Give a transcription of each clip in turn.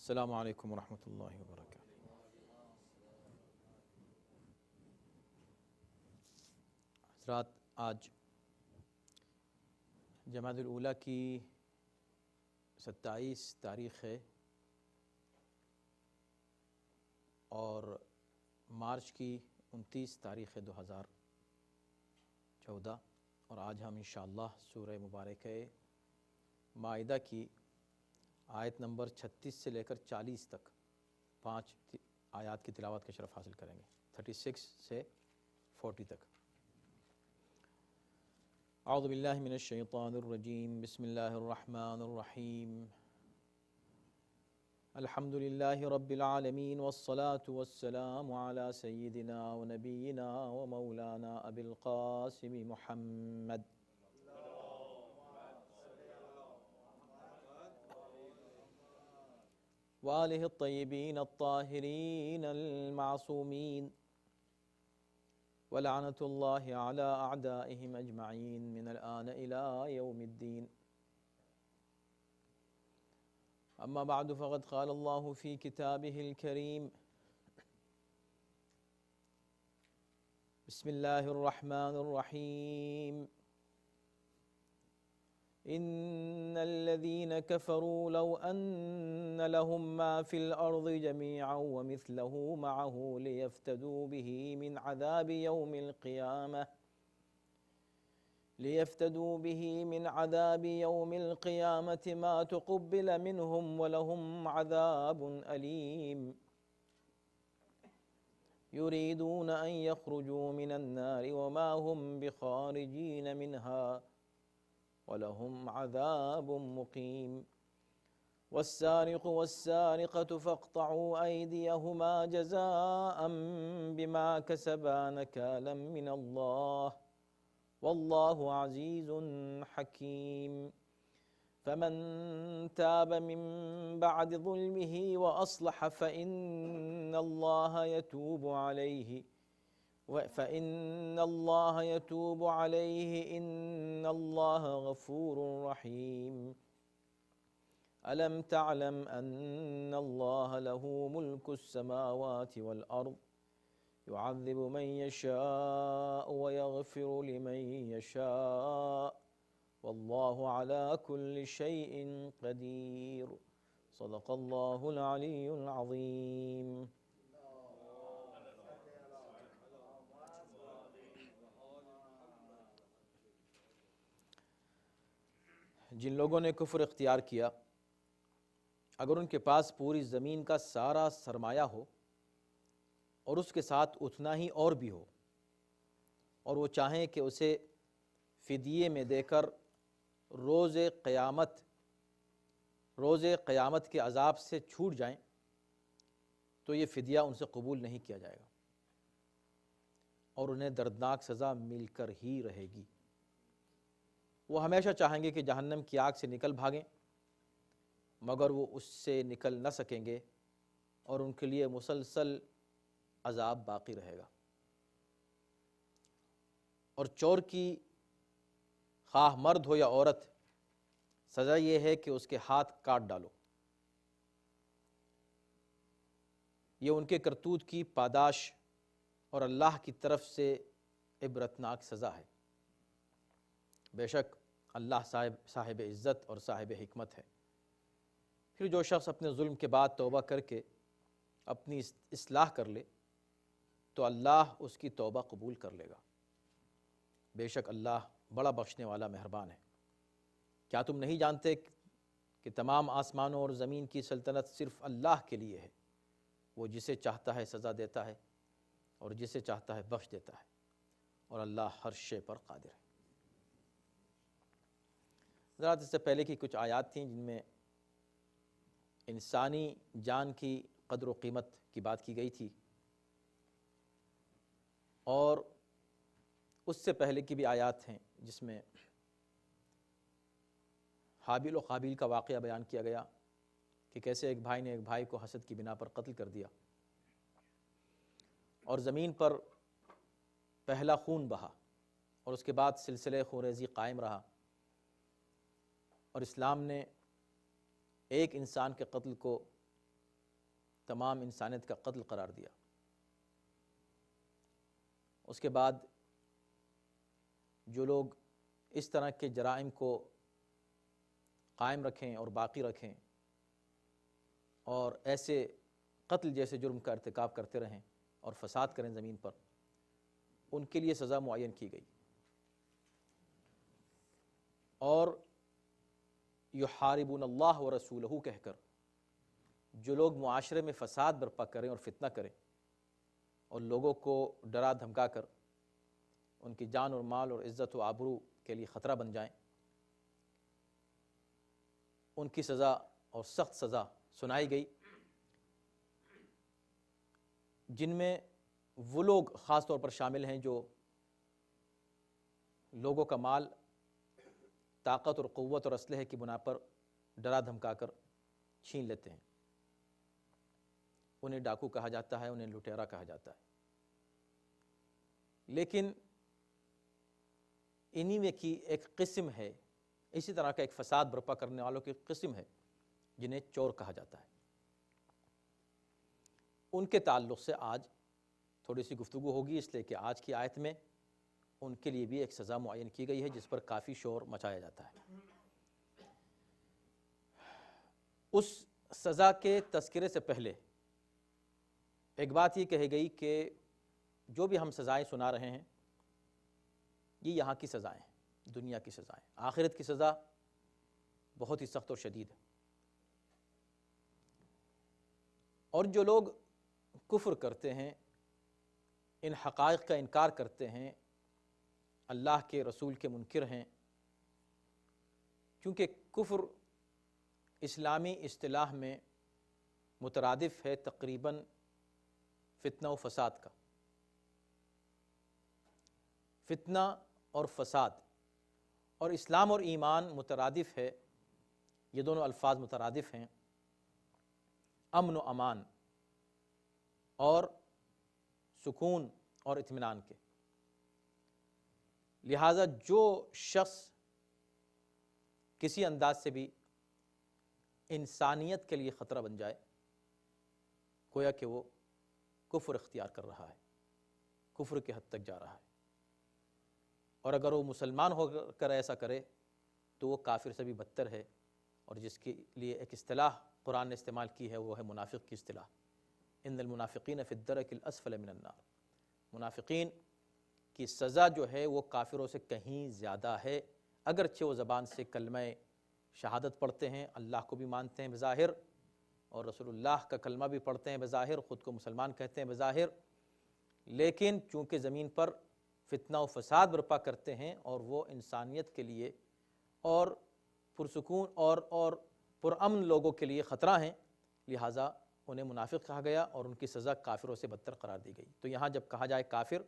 السلام علیکم ورحمۃ اللہ وبرکاتہ۔ حضرات، آج جمادی الاولیٰ کی 27 تاریخ ہے اور مارچ کی 29 تاریخ ہے 2014، اور آج ہم انشاءاللہ سورہ مبارکہ مائدہ کی آیت نمبر 36 سے لے کر 40 تک 5 آیات کی تلاوت کا شرف حاصل کریں گے، 36 سے 40 تک۔ اعوذ باللہ من الشیطان الرجیم، بسم اللہ الرحمن الرحیم۔ الحمد للہ رب العالمین والصلاة والسلام علی سیدنا و نبینا و مولانا ابی القاسم محمد وآلہ الطیبین الطاہرین المعصومین ولعنۃ اللہ علی اعدائہم اجمعین من الآن الی یوم الدین۔ اما بعد فقد قال اللہ فی کتابہ الکریم، بسم اللہ الرحمن الرحیم، ان الذین کفروا لو ان لهم ما فی الارض جميعا ومثله معه لیفتدوا به من عذاب یوم القیامة ما تقبل منهم ولهم عذاب ألیم، يريدون أن يخرجوا من النار وما هم بخارجين منها ولهم عذاب مقيم۔ والسارق والسارقة فاقطعوا أيديهما جزاء بما كسبا نكالا من الله والله عزيز حكيم۔ فمن تاب من بعد ظلمه وأصلح فإن الله يتوب عليه إن الله غفور رحيم۔ ألم تعلم أن الله له ملك السماوات والأرض يعذب من يشاء ويغفر لمن يشاء والله على كل شيء قدير۔ صدق الله العلي العظيم۔ جن لوگوں نے کفر اختیار کیا، اگر ان کے پاس پوری زمین کا سارا سرمایہ ہو اور اس کے ساتھ اتنا ہی اور بھی ہو، اور وہ چاہیں کہ اسے فدیے میں دے کر روز قیامت کے عذاب سے چھوٹ جائیں، تو یہ فدیہ ان سے قبول نہیں کیا جائے گا اور انہیں دردناک سزا مل کر ہی رہے گی۔ وہ ہمیشہ چاہیں گے کہ جہنم کی آگ سے نکل بھاگیں، مگر وہ اس سے نکل نہ سکیں گے اور ان کے لیے مسلسل عذاب باقی رہے گا۔ اور چور کی خواہ مرد ہو یا عورت، سزا یہ ہے کہ اس کے ہاتھ کاٹ ڈالو۔ یہ ان کے کرتوت کی پاداش اور اللہ کی طرف سے عبرتناک سزا ہے۔ بے شک اللہ صاحب عزت اور صاحب حکمت ہے۔ پھر جو شخص اپنے ظلم کے بعد توبہ کر کے اپنی اصلاح کر لے تو اللہ اس کی توبہ قبول کر لے گا۔ بے شک اللہ بڑا بخشنے والا مہربان ہے۔ کیا تم نہیں جانتے کہ تمام آسمانوں اور زمین کی سلطنت صرف اللہ کے لیے ہے؟ وہ جسے چاہتا ہے سزا دیتا ہے اور جسے چاہتا ہے بخش دیتا ہے، اور اللہ ہر شے پر قادر ہے۔ حضرات، اس سے پہلے کی کچھ آیات تھیں جن میں انسانی جان کی قدر و قیمت کی بات کی گئی تھی، اور اس سے پہلے کی بھی آیات ہیں جس میں حابیل و قابیل کا واقعہ بیان کیا گیا کہ کیسے ایک بھائی نے ایک بھائی کو حسد کی بنا پر قتل کر دیا، اور زمین پر پہلا خون بہا، اور اس کے بعد سلسلہ خونریزی قائم رہا، اور اسلام نے ایک انسان کے قتل کو تمام انسانیت کا قتل قرار دیا۔ اس کے بعد جو لوگ اس طرح کے جرائم کو قائم رکھیں اور باقی رکھیں اور ایسے قتل جیسے جرم کا ارتکاب کرتے رہیں اور فساد کریں زمین پر، ان کے لیے سزا معین کی گئی۔ اور یحاربون اللہ ورسولہ کہہ کر جو لوگ معاشرے میں فساد برپا کریں اور فتنہ کریں اور لوگوں کو ڈرا دھمکا کر ان کی جان اور مال اور عزت و آبرو کے لیے خطرہ بن جائیں، ان کی سزا اور سخت سزا سنائی گئی، جن میں وہ لوگ خاص طور پر شامل ہیں جو لوگوں کا مال طاقت اور قوت اور اسلحے کی بنا پر ڈرا دھمکا کر چھین لیتے ہیں۔ انہیں ڈاکو کہا جاتا ہے، انہیں لٹیرا کہا جاتا ہے۔ لیکن انہی میں کی ایک قسم ہے، اسی طرح کا ایک فساد برپا کرنے والوں کی قسم ہے جنہیں چور کہا جاتا ہے۔ ان کے تعلق سے آج تھوڑی سی گفتگو ہوگی، اس لیے کہ آج کی آیت میں ان کے لیے بھی ایک سزا معین کی گئی ہے جس پر کافی شور مچایا جاتا ہے۔ اس سزا کے تذکرے سے پہلے ایک بات یہ کہی گئی کہ جو بھی ہم سزائیں سنا رہے ہیں یہ یہاں کی سزائیں ہیں، دنیا کی سزائیں۔ آخرت کی سزا بہت ہی سخت اور شدید ہے۔ اور جو لوگ کفر کرتے ہیں، ان حقائق کا انکار کرتے ہیں، اللہ کے رسول کے منکر ہیں، کیونکہ کفر اسلامی اصطلاح میں مترادف ہے تقریباً فتنہ و فساد کا۔ فتنہ اور فساد، اور اسلام اور ایمان مترادف ہے، یہ دونوں الفاظ مترادف ہیں امن و امان اور سکون اور اطمینان کے۔ لہٰذا جو شخص کسی انداز سے بھی انسانیت کے لیے خطرہ بن جائے، گویا کہ وہ کفر اختیار کر رہا ہے، کفر کے حد تک جا رہا ہے۔ اور اگر وہ مسلمان ہو کر ایسا کرے تو وہ کافر سے بھی بدتر ہے، اور جس کے لیے ایک اصطلاح قرآن نے استعمال کی ہے وہ ہے منافق کی اصطلاح، ان المنافقین فی الدرک الاسفل من النار۔ منافقین کی سزا جو ہے وہ کافروں سے کہیں زیادہ ہے، اگرچہ وہ زبان سے کلمہ شہادت پڑھتے ہیں، اللہ کو بھی مانتے ہیں بظاہر، اور رسول اللہ کا کلمہ بھی پڑھتے ہیں بظاہر، خود کو مسلمان کہتے ہیں بظاہر، لیکن چونکہ زمین پر فتنہ و فساد برپا کرتے ہیں اور وہ انسانیت کے لیے اور پرسکون اور پرامن لوگوں کے لیے خطرہ ہیں، لہٰذا انہیں منافق کہا گیا اور ان کی سزا کافروں سے بدتر قرار دی گئی۔ تو یہاں جب کہا جائے کافر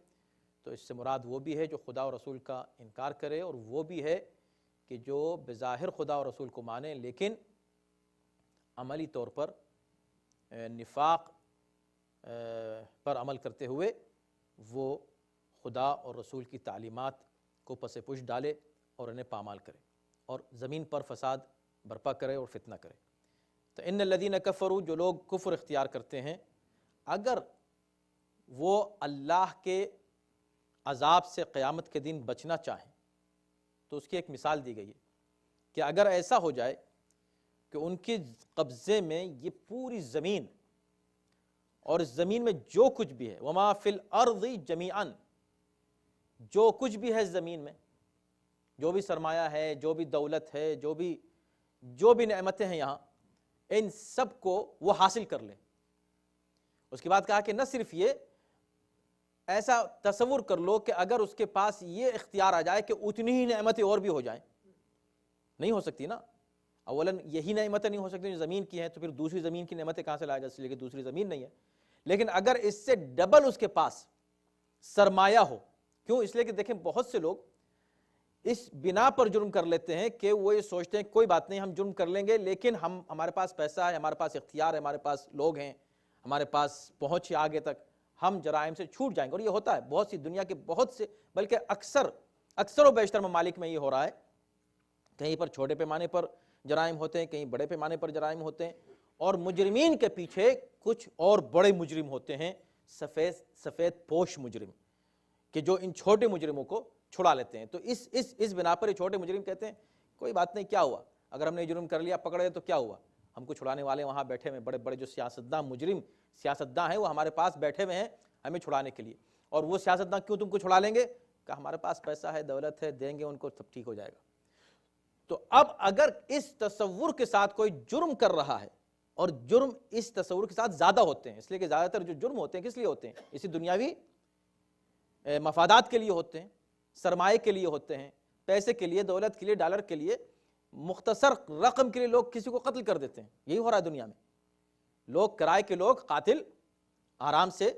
تو اس سے مراد وہ بھی ہے جو خدا اور رسول کا انکار کرے، اور وہ بھی ہے کہ جو بظاہر خدا اور رسول کو مانے لیکن عملی طور پر نفاق پر عمل کرتے ہوئے وہ خدا اور رسول کی تعلیمات کو پس پش ڈالے اور انہیں پامال کرے اور زمین پر فساد برپا کرے اور فتنہ کرے۔ تو ان الذین کفروا، جو لوگ کفر اختیار کرتے ہیں، اگر وہ اللہ کے عذاب سے قیامت کے دن بچنا چاہیں تو اس کی ایک مثال دی گئی ہے کہ اگر ایسا ہو جائے کہ ان کے قبضے میں یہ پوری زمین اور اس زمین میں جو کچھ بھی ہے، وما فی الارض جمیعا، جو کچھ بھی ہے زمین میں، جو بھی سرمایہ ہے، جو بھی دولت ہے، جو بھی نعمتیں ہیں یہاں، ان سب کو وہ حاصل کر لیں۔ اس کے بعد کہا کہ نہ صرف یہ، ایسا تصور کر لو کہ اگر اس کے پاس یہ اختیار آ جائے کہ اتنی ہی نعمتیں اور بھی ہو جائیں، نہیں ہو سکتی نا۔ اولاً یہی نعمتیں نہیں ہو سکتی جو زمین کی ہیں، تو پھر دوسری زمین کی نعمتیں کہاں سے لائے گا، اس لیے کہ دوسری زمین نہیں ہے۔ لیکن اگر اس سے ڈبل اس کے پاس سرمایہ ہو، کیوں؟ اس لیے کہ دیکھیں بہت سے لوگ اس بنا پر جرم کر لیتے ہیں کہ وہ یہ سوچتے ہیں کوئی بات نہیں، ہم جرم کر لیں گے لیکن ہمارے پاس پیسہ ہے، ہمارے پاس اختیار ہے، ہمارے پاس لوگ ہیں، ہمارے پاس پہنچ ہے آگے تک، ہم جرائم سے چھوٹ جائیں گے۔ اور یہ ہوتا ہے بہت سی دنیا کے بہت سے، بلکہ اکثر و بیشتر ممالک میں یہ ہو رہا ہے، کہیں پر چھوٹے پیمانے پر جرائم ہوتے ہیں، کہیں بڑے پیمانے پر جرائم ہوتے ہیں، اور مجرمین کے پیچھے کچھ اور بڑے مجرم ہوتے ہیں، سفید پوش مجرم، کہ جو ان چھوٹے مجرموں کو چھڑا لیتے ہیں۔ تو اس بنا پر یہ چھوٹے مجرم کہتے ہیں کوئی بات نہیں، کیا ہوا، اگر ہم نے جرم کر لیا پکڑے تو کیا ہوا، ہم کو چھڑانے والے وہاں بیٹھے ہوئے، بڑے بڑے جو سیاستداں مجرم سیاستداں ہیں وہ ہمارے پاس بیٹھے ہوئے ہیں ہمیں چھڑانے کے لیے، اور وہ سیاستداں کیوں تم کو چھڑا لیں گے، کہ ہمارے پاس پیسہ ہے، دولت ہے، دیں گے ان کو سب ٹھیک ہو جائے گا۔ تو اب اگر اس تصور کے ساتھ کوئی جرم کر رہا ہے، اور جرم اس تصور کے ساتھ زیادہ ہوتے ہیں، اس لیے کہ زیادہ تر جو جرم ہوتے ہیں کس لیے ہوتے ہیں، اسی دنیاوی مفادات کے لیے ہوتے ہیں، سرمایے کے لیے ہوتے ہیں، پیسے کے لیے، دولت کے لیے، ڈالر کے لیے، مختصر رقم کے لیے لوگ کسی کو قتل کر دیتے ہیں۔ یہی ہو رہا ہے دنیا میں، لوگ کرائے کے لوگ قاتل آرام سے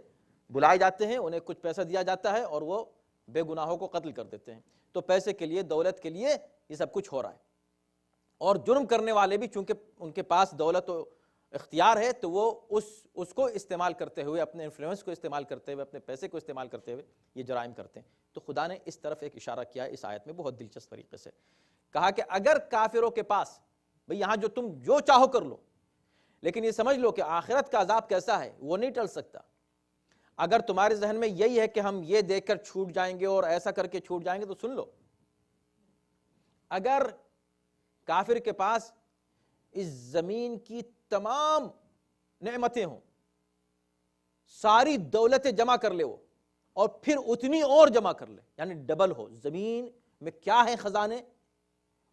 بلائے جاتے ہیں، انہیں کچھ پیسہ دیا جاتا ہے اور وہ بے گناہوں کو قتل کر دیتے ہیں۔ تو پیسے کے لیے، دولت کے لیے یہ سب کچھ ہو رہا ہے، اور جرم کرنے والے بھی چونکہ ان کے پاس دولت و اختیار ہے تو وہ اس کو استعمال کرتے ہوئے، اپنے انفلوئنس کو استعمال کرتے ہوئے، اپنے پیسے کو استعمال کرتے ہوئے یہ جرائم کرتے ہیں۔ تو خدا نے اس طرف ایک اشارہ کیا ہے اس آیت میں بہت دلچسپ طریقے سے، کہا کہ اگر کافروں کے پاس، بھئی یہاں جو تم جو چاہو کر لو، لیکن یہ سمجھ لو کہ آخرت کا عذاب کیسا ہے وہ نہیں ٹل سکتا۔ اگر تمہارے ذہن میں یہی ہے کہ ہم یہ دیکھ کر چھوٹ جائیں گے اور ایسا کر کے چھوٹ جائیں گے تو سن لو، اگر کافر کے پاس اس زمین کی تمام نعمتیں ہوں، ساری دولتیں جمع کر لے وہ، اور پھر اتنی اور جمع کر لے، یعنی ڈبل ہو، زمین میں کیا ہے خزانے،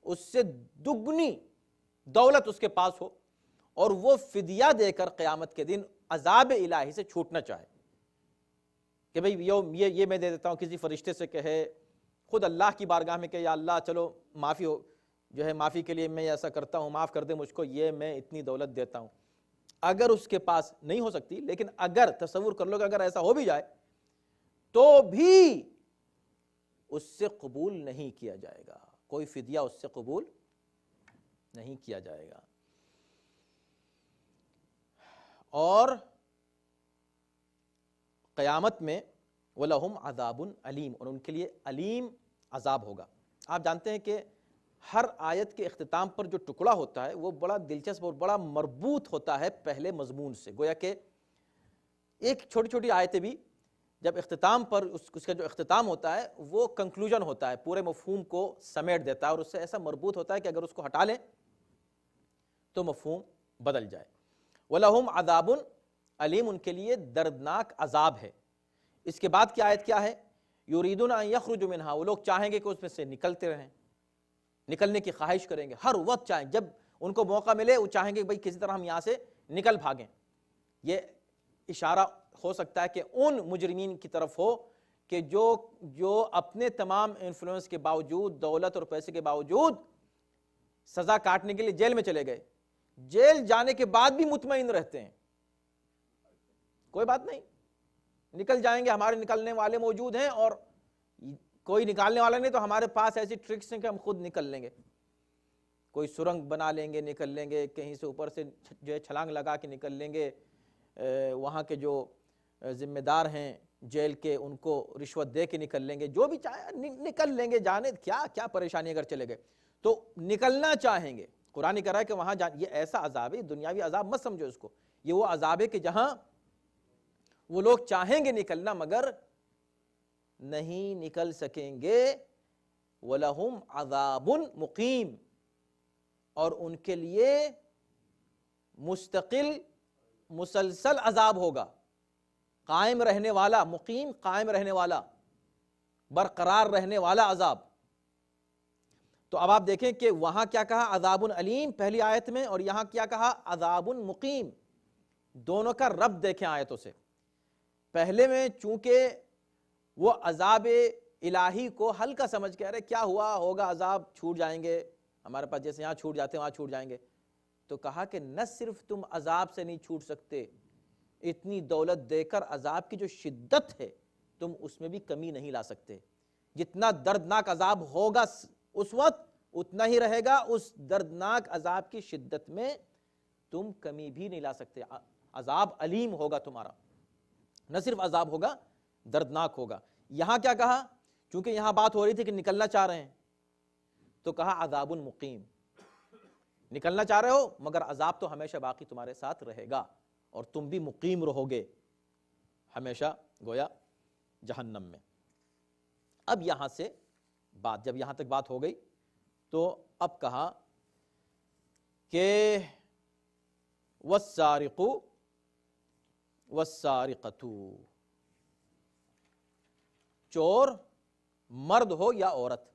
اس سے دگنی دولت اس کے پاس ہو، اور وہ فدیہ دے کر قیامت کے دن عذاب الہی سے چھوٹنا چاہے کہ بھئی یہ میں دے دیتا ہوں، کسی فرشتے سے کہے، خود اللہ کی بارگاہ میں کہ یا اللہ چلو معافی کے لیے میں ایسا کرتا ہوں، معاف کر دے مجھ کو، یہ میں اتنی دولت دیتا ہوں۔ اگر اس کے پاس نہیں ہو سکتی، لیکن اگر تصور کر لو کہ اگر ایسا ہو بھی جائے تو بھی اس سے قبول نہیں کیا جائے گا، کوئی فدیہ اس سے قبول نہیں کیا جائے گا۔ اور قیامت میں وَلَهُمْ عَذَابٌ عَلِيمٌ، اور ان کے لیے علیم عذاب ہوگا۔ آپ جانتے ہیں کہ ہر آیت کے اختتام پر جو ٹکڑا ہوتا ہے وہ بڑا دلچسپ اور بڑا مربوط ہوتا ہے پہلے مضمون سے، گویا کہ ایک چھوٹی چھوٹی آیتیں بھی جب اختتام پر اس کا جو اختتام ہوتا ہے وہ کنکلوژن ہوتا ہے، پورے مفہوم کو سمیٹ دیتا ہے، اور اس سے ایسا مربوط ہوتا ہے کہ اگر اس کو ہٹا لیں تو مفہوم بدل جائے۔ وَلَهُمْ عَذَابٌ علیم، ان کے لیے دردناک عذاب ہے۔ اس کے بعد کی آیت کیا ہے؟ یریدون ان یخرجوا منہا، وہ لوگ چاہیں گے کہ اس میں سے نکلتے رہیں، نکلنے کی خواہش کریں گے، ہر وقت چاہیں، جب ان کو موقع ملے وہ چاہیں گے بھئی کسی طرح ہم یہاں سے نکل بھاگیں۔ یہ اشارہ ہو سکتا ہے کہ ان مجرمین کی طرف ہو کہ جو اپنے تمام انفلوئنس کے باوجود، دولت اور پیسے کے باوجود سزا کاٹنے کے لیے جیل میں چلے گئے، جیل جانے کے بعد بھی مطمئن رہتے ہیں، کوئی بات نہیں، نکل جائیں گے، ہمارے نکلنے والے موجود ہیں، اور کوئی نکالنے والا نہیں تو ہمارے پاس ایسی ٹرکس ہیں کہ ہم خود نکل لیں گے، کوئی سرنگ بنا لیں گے، نکل لیں گے، کہیں سے اوپر سے جو ہے چھلانگ لگا کے نکل لیں گے، وہاں کے جو ذمہ دار ہیں جیل کے ان کو رشوت دے کے نکل لیں گے، جو بھی چاہے نکل لیں گے، جانے کیا پریشانی اگر چلے گئے تو نکلنا چاہیں گے۔ قرآن کہہ رہا ہے کہ وہاں یہ ایسا عذاب ہے، دنیاوی عذاب مت سمجھو اس کو، یہ وہ عذاب ہے کہ جہاں وہ لوگ چاہیں گے نکلنا مگر نہیں نکل سکیں گے۔ وَلَهُمْ عَذَابٌ مُقِيمٌ، اور ان کے لیے مستقل مسلسل عذاب ہوگا، قائم رہنے والا، مقیم قائم رہنے والا، برقرار رہنے والا عذاب۔ تو اب آپ دیکھیں کہ وہاں کیا کہا عذاب علیم پہلی آیت میں، اور یہاں کیا کہا عذاب مقیم، دونوں کا ربط دیکھیں آیتوں سے۔ پہلے میں چونکہ وہ عذاب الہی کو ہلکا سمجھ کے رہے، کیا ہوا ہوگا، عذاب چھوٹ جائیں گے ہمارے پاس، جیسے یہاں چھوٹ جاتے ہیں وہاں چھوٹ جائیں گے، تو کہا کہ نہ صرف تم عذاب سے نہیں چھوٹ سکتے، اتنی دولت دے کر عذاب کی جو شدت ہے تم اس میں بھی کمی نہیں لا سکتے، جتنا دردناک عذاب ہوگا اس وقت اتنا ہی رہے گا، اس دردناک عذاب کی شدت میں تم کمی بھی نہیں لا سکتے۔ عذاب علیم ہوگا تمہارا، نہ صرف عذاب ہوگا، دردناک ہوگا۔ یہاں کیا کہا؟ چونکہ یہاں بات ہو رہی تھی کہ نکلنا چاہ رہے ہیں تو کہا عذاب مقیم، نکلنا چاہ رہے ہو مگر عذاب تو ہمیشہ باقی تمہارے ساتھ رہے گا اور تم بھی مقیم رہو گے ہمیشہ گویا جہنم میں۔ اب یہاں سے بات، جب یہاں تک بات ہو گئی تو اب کہا کہ والسارق والسارقۃ، چور مرد ہو یا عورت،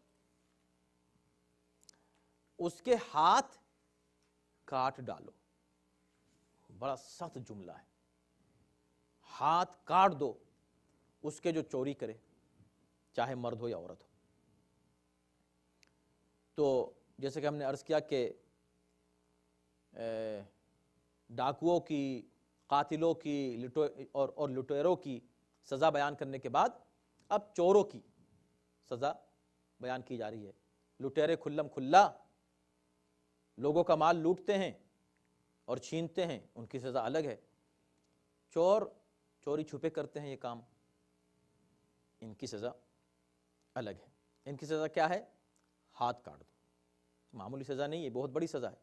اس کے ہاتھ کاٹ ڈالو۔ بڑا سخت جملہ ہے، ہاتھ کاٹ دو اس کے جو چوری کرے، چاہے مرد ہو یا عورت ہو۔ تو جیسے کہ ہم نے عرض کیا کہ ڈاکوؤں کی، قاتلوں کی اور لٹیروں کی سزا بیان کرنے کے بعد اب چوروں کی سزا بیان کی جا رہی ہے۔ لٹیرے کھلم کھلا لوگوں کا مال لوٹتے ہیں اور چھینتے ہیں، ان کی سزا الگ ہے۔ چور چوری چھپے کرتے ہیں یہ کام، ان کی سزا الگ ہے۔ ان کی سزا کیا ہے؟ ہاتھ کاٹ دو۔ معمولی سزا نہیں ہے، بہت بڑی سزا ہے۔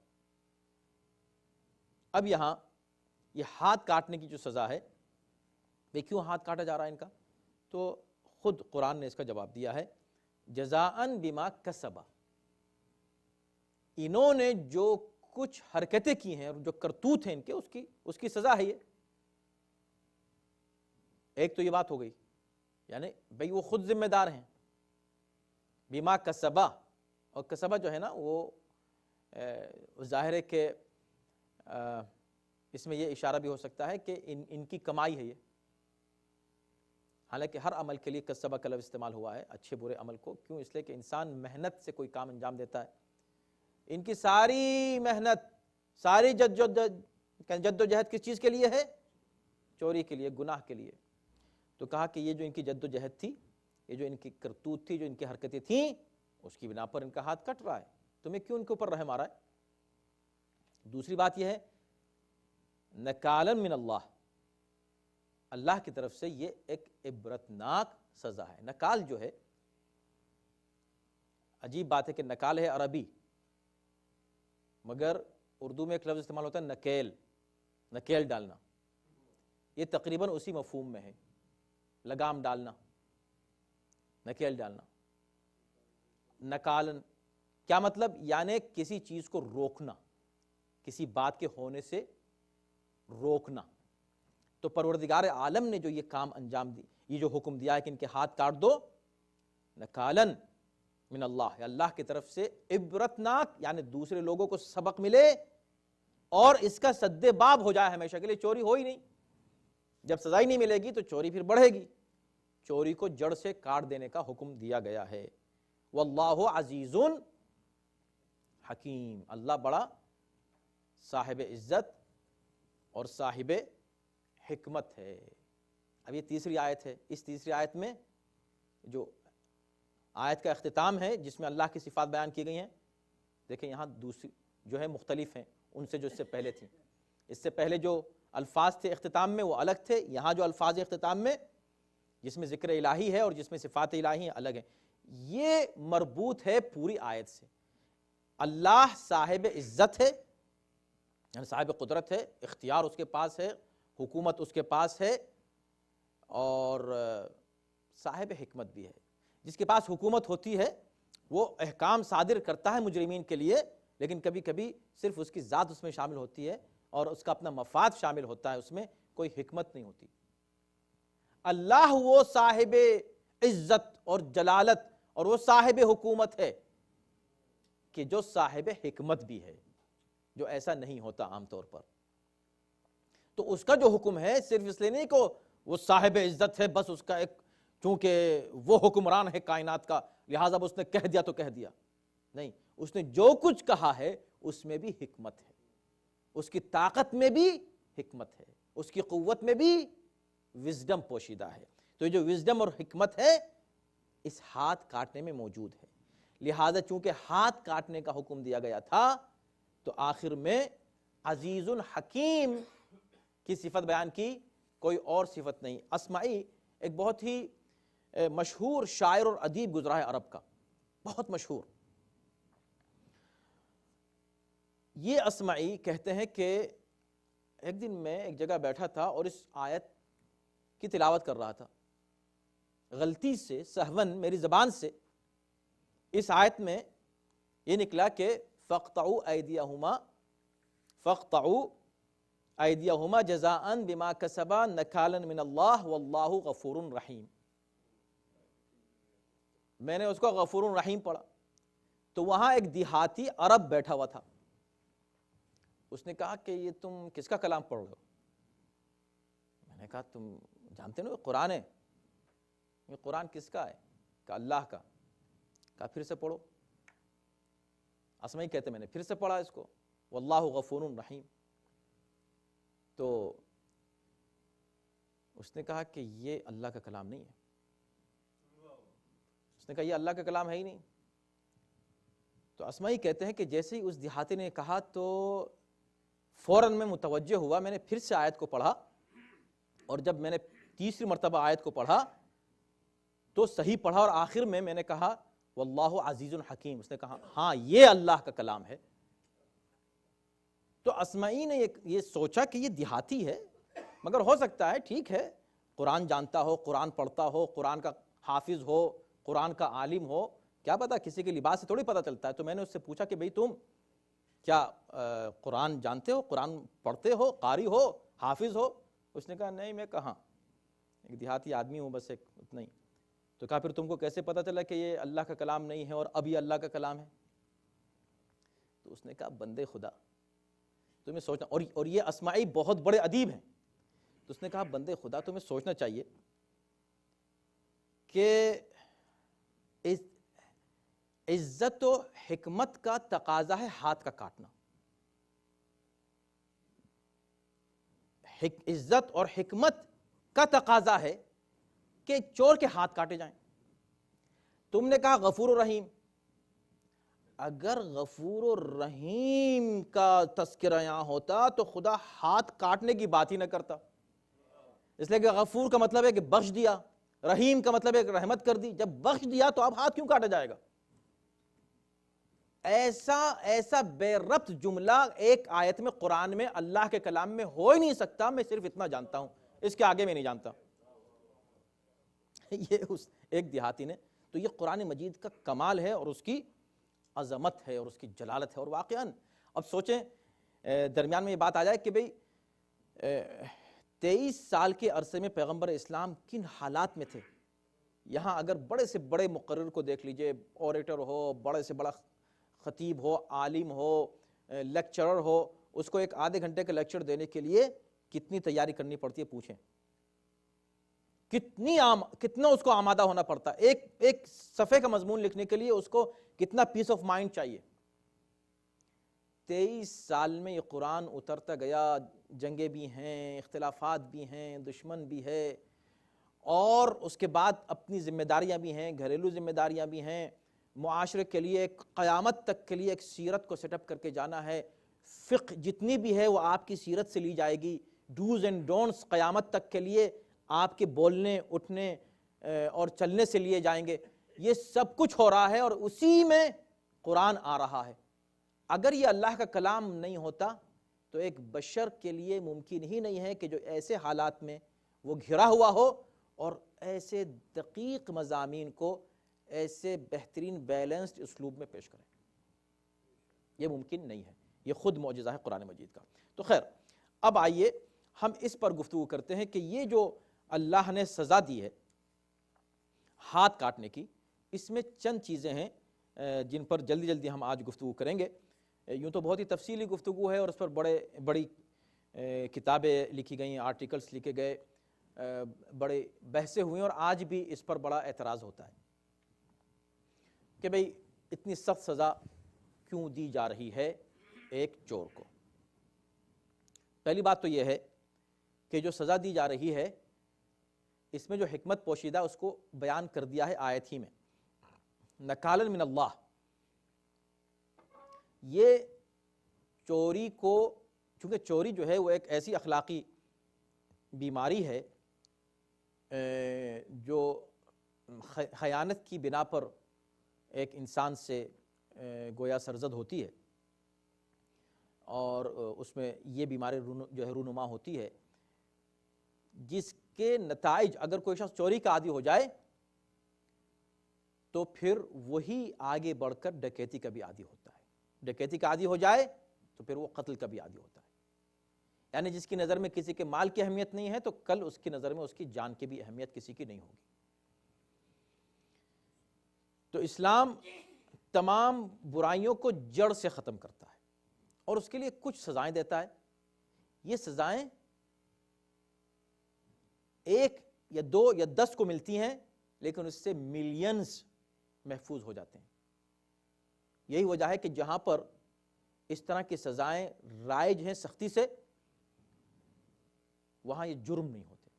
اب یہاں یہ ہاتھ کاٹنے کی جو سزا ہے، وہ کیوں ہاتھ کاٹا جا رہا ہے ان کا؟ تو خود قرآن نے اس کا جواب دیا ہے، جزاءً بما کسبا، انہوں نے جو کچھ حرکتیں کی ہیں اور جو کرتوت ہیں ان کے، اس کی سزا ہے یہ۔ ایک تو یہ بات ہو گئی، یعنی بھئی وہ خود ذمہ دار ہیں، بما کسبا، اور کسبا جو ہے نا وہ ظاہر ہے کہ اس میں یہ اشارہ بھی ہو سکتا ہے کہ ان کی کمائی ہے یہ، حالانکہ ہر عمل کے لیے کسبہ کا لفظ استعمال ہوا ہے، اچھے برے عمل کو، کیوں؟ اس لیے کہ انسان محنت سے کوئی کام انجام دیتا ہے۔ ان کی ساری محنت، ساری جد و جہد کس چیز کے لیے ہے؟ چوری کے لیے، گناہ کے لیے۔ تو کہا کہ یہ جو ان کی جد و جہد تھی، یہ جو ان کی کرتوت تھی، جو ان کی حرکتیں تھیں، اس کی بنا پر ان کا ہاتھ کٹ رہا ہے، تمہیں کیوں ان کے اوپر رحم آ رہا ہے؟ دوسری بات یہ ہے نکالا من اللہ، اللہ کی طرف سے یہ ایک عبرتناک سزا ہے۔ نکال جو ہے، عجیب بات ہے کہ نکال ہے عربی، مگر اردو میں ایک لفظ استعمال ہوتا ہے نکیل، نکیل ڈالنا، یہ تقریباً اسی مفہوم میں ہے، لگام ڈالنا، نکیل ڈالنا۔ نکالن کیا مطلب؟ یعنی کسی چیز کو روکنا، کسی بات کے ہونے سے روکنا۔ تو پروردگار عالم نے جو یہ کام انجام دی، یہ جو حکم دیا ہے کہ ان کے ہاتھ کاٹ دو، نکالن من اللہ، اللہ کی طرف سے عبرتناک، یعنی دوسرے لوگوں کو سبق ملے اور اس کا سد باب ہو جائے ہمیشہ کے لیے۔ چوری ہو ہی نہیں، جب سزا ہی نہیں ملے گی تو چوری پھر بڑھے گی، چوری کو جڑ سے کاٹ دینے کا حکم دیا گیا ہے۔ واللہ عزیز حکیم، اللہ بڑا صاحب عزت اور صاحب حکمت ہے۔ اب یہ تیسری آیت ہے، اس تیسری آیت میں جو آیت کا اختتام ہے جس میں اللہ کی صفات بیان کی گئی ہیں، دیکھیں یہاں دوسری جو ہے مختلف ہیں ان سے جو اس سے پہلے تھیں۔ اس سے پہلے جو الفاظ تھے اختتام میں وہ الگ تھے، یہاں جو الفاظ اختتام میں جس میں ذکر الہی ہے اور جس میں صفات الہی ہیں الگ ہیں۔ یہ مربوط ہے پوری آیت سے۔ اللہ صاحب عزت ہے، یعنی صاحب قدرت ہے، اختیار اس کے پاس ہے، حکومت اس کے پاس ہے، اور صاحب حکمت بھی ہے۔ جس کے پاس حکومت ہوتی ہے وہ احکام صادر کرتا ہے مجرمین کے لیے، لیکن کبھی کبھی صرف اس کی ذات اس میں شامل ہوتی ہے اور اس کا اپنا مفاد شامل ہوتا ہے، اس میں کوئی حکمت نہیں ہوتی۔ اللہ وہ صاحب عزت اور جلالت اور وہ صاحب حکومت ہے کہ جو صاحب حکمت بھی ہے، جو ایسا نہیں ہوتا عام طور پر۔ تو اس کا جو حکم ہے صرف اس لیے نہیں کہ وہ صاحب عزت ہے، بس اس کا ایک چونکہ وہ حکمران ہے کائنات کا لہٰذا اس نے کہہ دیا تو کہہ دیا، نہیں، اس نے جو کچھ کہا ہے اس میں بھی حکمت ہے، اس کی طاقت میں بھی حکمت ہے، اس کی قوت میں بھی وزڈم پوشیدہ ہے۔ تو یہ جو وزڈم اور حکمت ہے اس ہاتھ کاٹنے میں موجود ہے، لہٰذا چونکہ ہاتھ کاٹنے کا حکم دیا گیا تھا تو آخر میں عزیز الحکیم کی صفت بیان کی، کوئی اور صفت نہیں۔ اسمعی ایک بہت ہی مشہور شاعر اور ادیب گزرا ہے عرب کا، بہت مشہور۔ یہ اصمعی کہتے ہیں کہ ایک دن میں ایک جگہ بیٹھا تھا اور اس آیت کی تلاوت کر رہا تھا، غلطی سے سہون میری زبان سے اس آیت میں یہ نکلا کہ فَاقْطَعُوا أَيْدِيَهُمَا جَزَاءً بِمَا كَسَبَا نَكَالًا مِنَ اللَّهِ وَاللَّهُ غَفُورٌ رَحِيمٌ۔ میں نے اس کو غفور رحیم پڑھا تو وہاں ایک دیہاتی عرب بیٹھا ہوا تھا، اس نے کہا کہ یہ تم کس کا کلام پڑھ رہے ہو؟ میں نے کہا تم جانتے نا قرآن ہے، یہ قرآن کس کا ہے؟ کہ اللہ کا۔ کہا پھر سے پڑھو۔ اصمعی کہتے میں نے پھر سے پڑھا اس کو، واللہ غفور رحیم۔ تو اس نے کہا کہ یہ اللہ کا کلام نہیں ہے۔ اس نے کہا یہ اللہ کا کلام ہے ہی نہیں۔ تو اصمعی کہتے ہیں کہ جیسے ہی اس دیہاتی نے کہا تو فوراً میں متوجہ ہوا، میں نے پھر سے آیت کو پڑھا، اور جب میں نے تیسری مرتبہ آیت کو پڑھا تو صحیح پڑھا، اور آخر میں نے کہا واللہ عزیز حکیم۔ اس نے کہا ہاں یہ اللہ کا کلام ہے۔ تو اصمعی نے یہ سوچا کہ یہ دیہاتی ہے، مگر ہو سکتا ہے ٹھیک ہے قرآن جانتا ہو، قرآن پڑھتا ہو، قرآن کا حافظ ہو، قرآن کا عالم ہو، کیا پتا کسی کے لباس سے تھوڑی پتہ چلتا ہے۔ تو میں نے اس سے پوچھا کہ بھئی تم کیا قرآن جانتے ہو، قرآن پڑھتے ہو، قاری ہو، حافظ ہو؟ اس نے کہا نہیں، میں کہاں، ایک دیہاتی آدمی ہوں بس، ایک اتنا ہی۔ تو کہا پھر تم کو کیسے پتہ چلا کہ یہ اللہ کا کلام نہیں ہے اور اب یہ اللہ کا کلام ہے؟ تو اس نے کہا بندے خدا تمہیں سوچنا، اور یہ اصمعی بہت بڑے ادیب ہیں، تو اس نے کہا بندے خدا تمہیں سوچنا چاہیے کہ عزت و حکمت کا تقاضا ہے ہاتھ کا کاٹنا۔ عزت اور حکمت کا تقاضا ہے کہ چور کے ہاتھ کاٹے جائیں۔ تم نے کہا غفور الرحیم، اگر غفور الرحیم کا تذکرہ یہاں ہوتا تو خدا ہاتھ کاٹنے کی بات ہی نہ کرتا، اس لیے کہ غفور کا مطلب ہے کہ بخش دیا، رحیم کا مطلب ہے کہ رحمت کر دی۔ جب بخش دیا تو اب ہاتھ کیوں کاٹا جائے گا؟ ایسا بے ربط جملہ ایک آیت میں قرآن میں اللہ کے کلام میں ہو ہی نہیں سکتا۔ میں صرف اتنا جانتا ہوں، اس کے آگے میں نہیں جانتا۔ یہ اس ایک دیہاتی نے، تو یہ قرآن مجید کا کمال ہے اور اس کی عظمت ہے اور اس کی جلالت ہے۔ اور واقعاً اب سوچیں درمیان میں یہ بات آ جائے کہ بھئی 23 سال کے عرصے میں پیغمبر اسلام کن حالات میں تھے۔ یہاں اگر بڑے سے بڑے مقرر کو دیکھ لیجئے، اوریٹر ہو، بڑے سے بڑا خطیب ہو، عالم ہو، لیکچرر ہو، اس کو ایک آدھے گھنٹے کا لیکچر دینے کے لیے کتنی تیاری کرنی پڑتی ہے پوچھیں، کتنا اس کو آمادہ ہونا پڑتا ہے۔ ایک صفحے کا مضمون لکھنے کے لیے اس کو کتنا پیس آف مائنڈ چاہیے۔ 23 سال میں یہ قرآن اترتا گیا، جنگیں بھی ہیں، اختلافات بھی ہیں، دشمن بھی ہے، اور اس کے بعد اپنی ذمہ داریاں بھی ہیں، گھریلو ذمہ داریاں بھی ہیں، معاشرے کے لیے قیامت تک کے لیے ایک سیرت کو سیٹ اپ کر کے جانا ہے۔ فقہ جتنی بھی ہے وہ آپ کی سیرت سے لی جائے گی، ڈوز اینڈ ڈونٹس قیامت تک کے لیے آپ کے بولنے، اٹھنے اور چلنے سے لیے جائیں گے۔ یہ سب کچھ ہو رہا ہے اور اسی میں قرآن آ رہا ہے۔ اگر یہ اللہ کا کلام نہیں ہوتا تو ایک بشر کے لیے ممکن ہی نہیں ہے کہ جو ایسے حالات میں وہ گھرا ہوا ہو اور ایسے دقیق مضامین کو ایسے بہترین بیلنسڈ اسلوب میں پیش کریں۔ یہ ممکن نہیں ہے، یہ خود معجزہ ہے قرآن مجید کا۔ تو خیر، اب آئیے ہم اس پر گفتگو کرتے ہیں کہ یہ جو اللہ نے سزا دی ہے ہاتھ کاٹنے کی، اس میں چند چیزیں ہیں جن پر جلدی جلدی ہم آج گفتگو کریں گے۔ یوں تو بہت ہی تفصیلی گفتگو ہے اور اس پر بڑی کتابیں لکھی گئیں، آرٹیکلز لکھے گئے، بڑے بحثیں ہوئیں، اور آج بھی اس پر بڑا اعتراض ہوتا ہے کہ بھئی اتنی سخت سزا کیوں دی جا رہی ہے ایک چور کو۔ پہلی بات تو یہ ہے کہ جو سزا دی جا رہی ہے اس میں جو حکمت پوشیدہ اس کو بیان کر دیا ہے آیت ہی میں، نکالا من اللہ۔ یہ چوری کو، چونکہ چوری جو ہے وہ ایک ایسی اخلاقی بیماری ہے جو خیانت کی بنا پر ایک انسان سے گویا سرزد ہوتی ہے، اور اس میں یہ بیماری جو ہے رونما ہوتی ہے، جس کے نتائج اگر کوئی شخص چوری کا عادی ہو جائے تو پھر وہی آگے بڑھ کر ڈکیتی کا بھی عادی ہوتا ہے، ڈکیتی کا عادی ہو جائے تو پھر وہ قتل کا بھی عادی ہوتا ہے. یعنی جس کی نظر میں کسی کے مال کی اہمیت نہیں ہے تو کل اس کی نظر میں اس کی جان کی بھی اہمیت کسی کی نہیں ہوگی. تو اسلام تمام برائیوں کو جڑ سے ختم کرتا ہے اور اس کے لیے کچھ سزائیں دیتا ہے. یہ سزائیں 1 یا 2 یا 10 کو ملتی ہیں لیکن اس سے ملینز محفوظ ہو جاتے ہیں. یہی وجہ ہے کہ جہاں پر اس طرح کی سزائیں رائج ہیں سختی سے، وہاں یہ جرم نہیں ہوتے،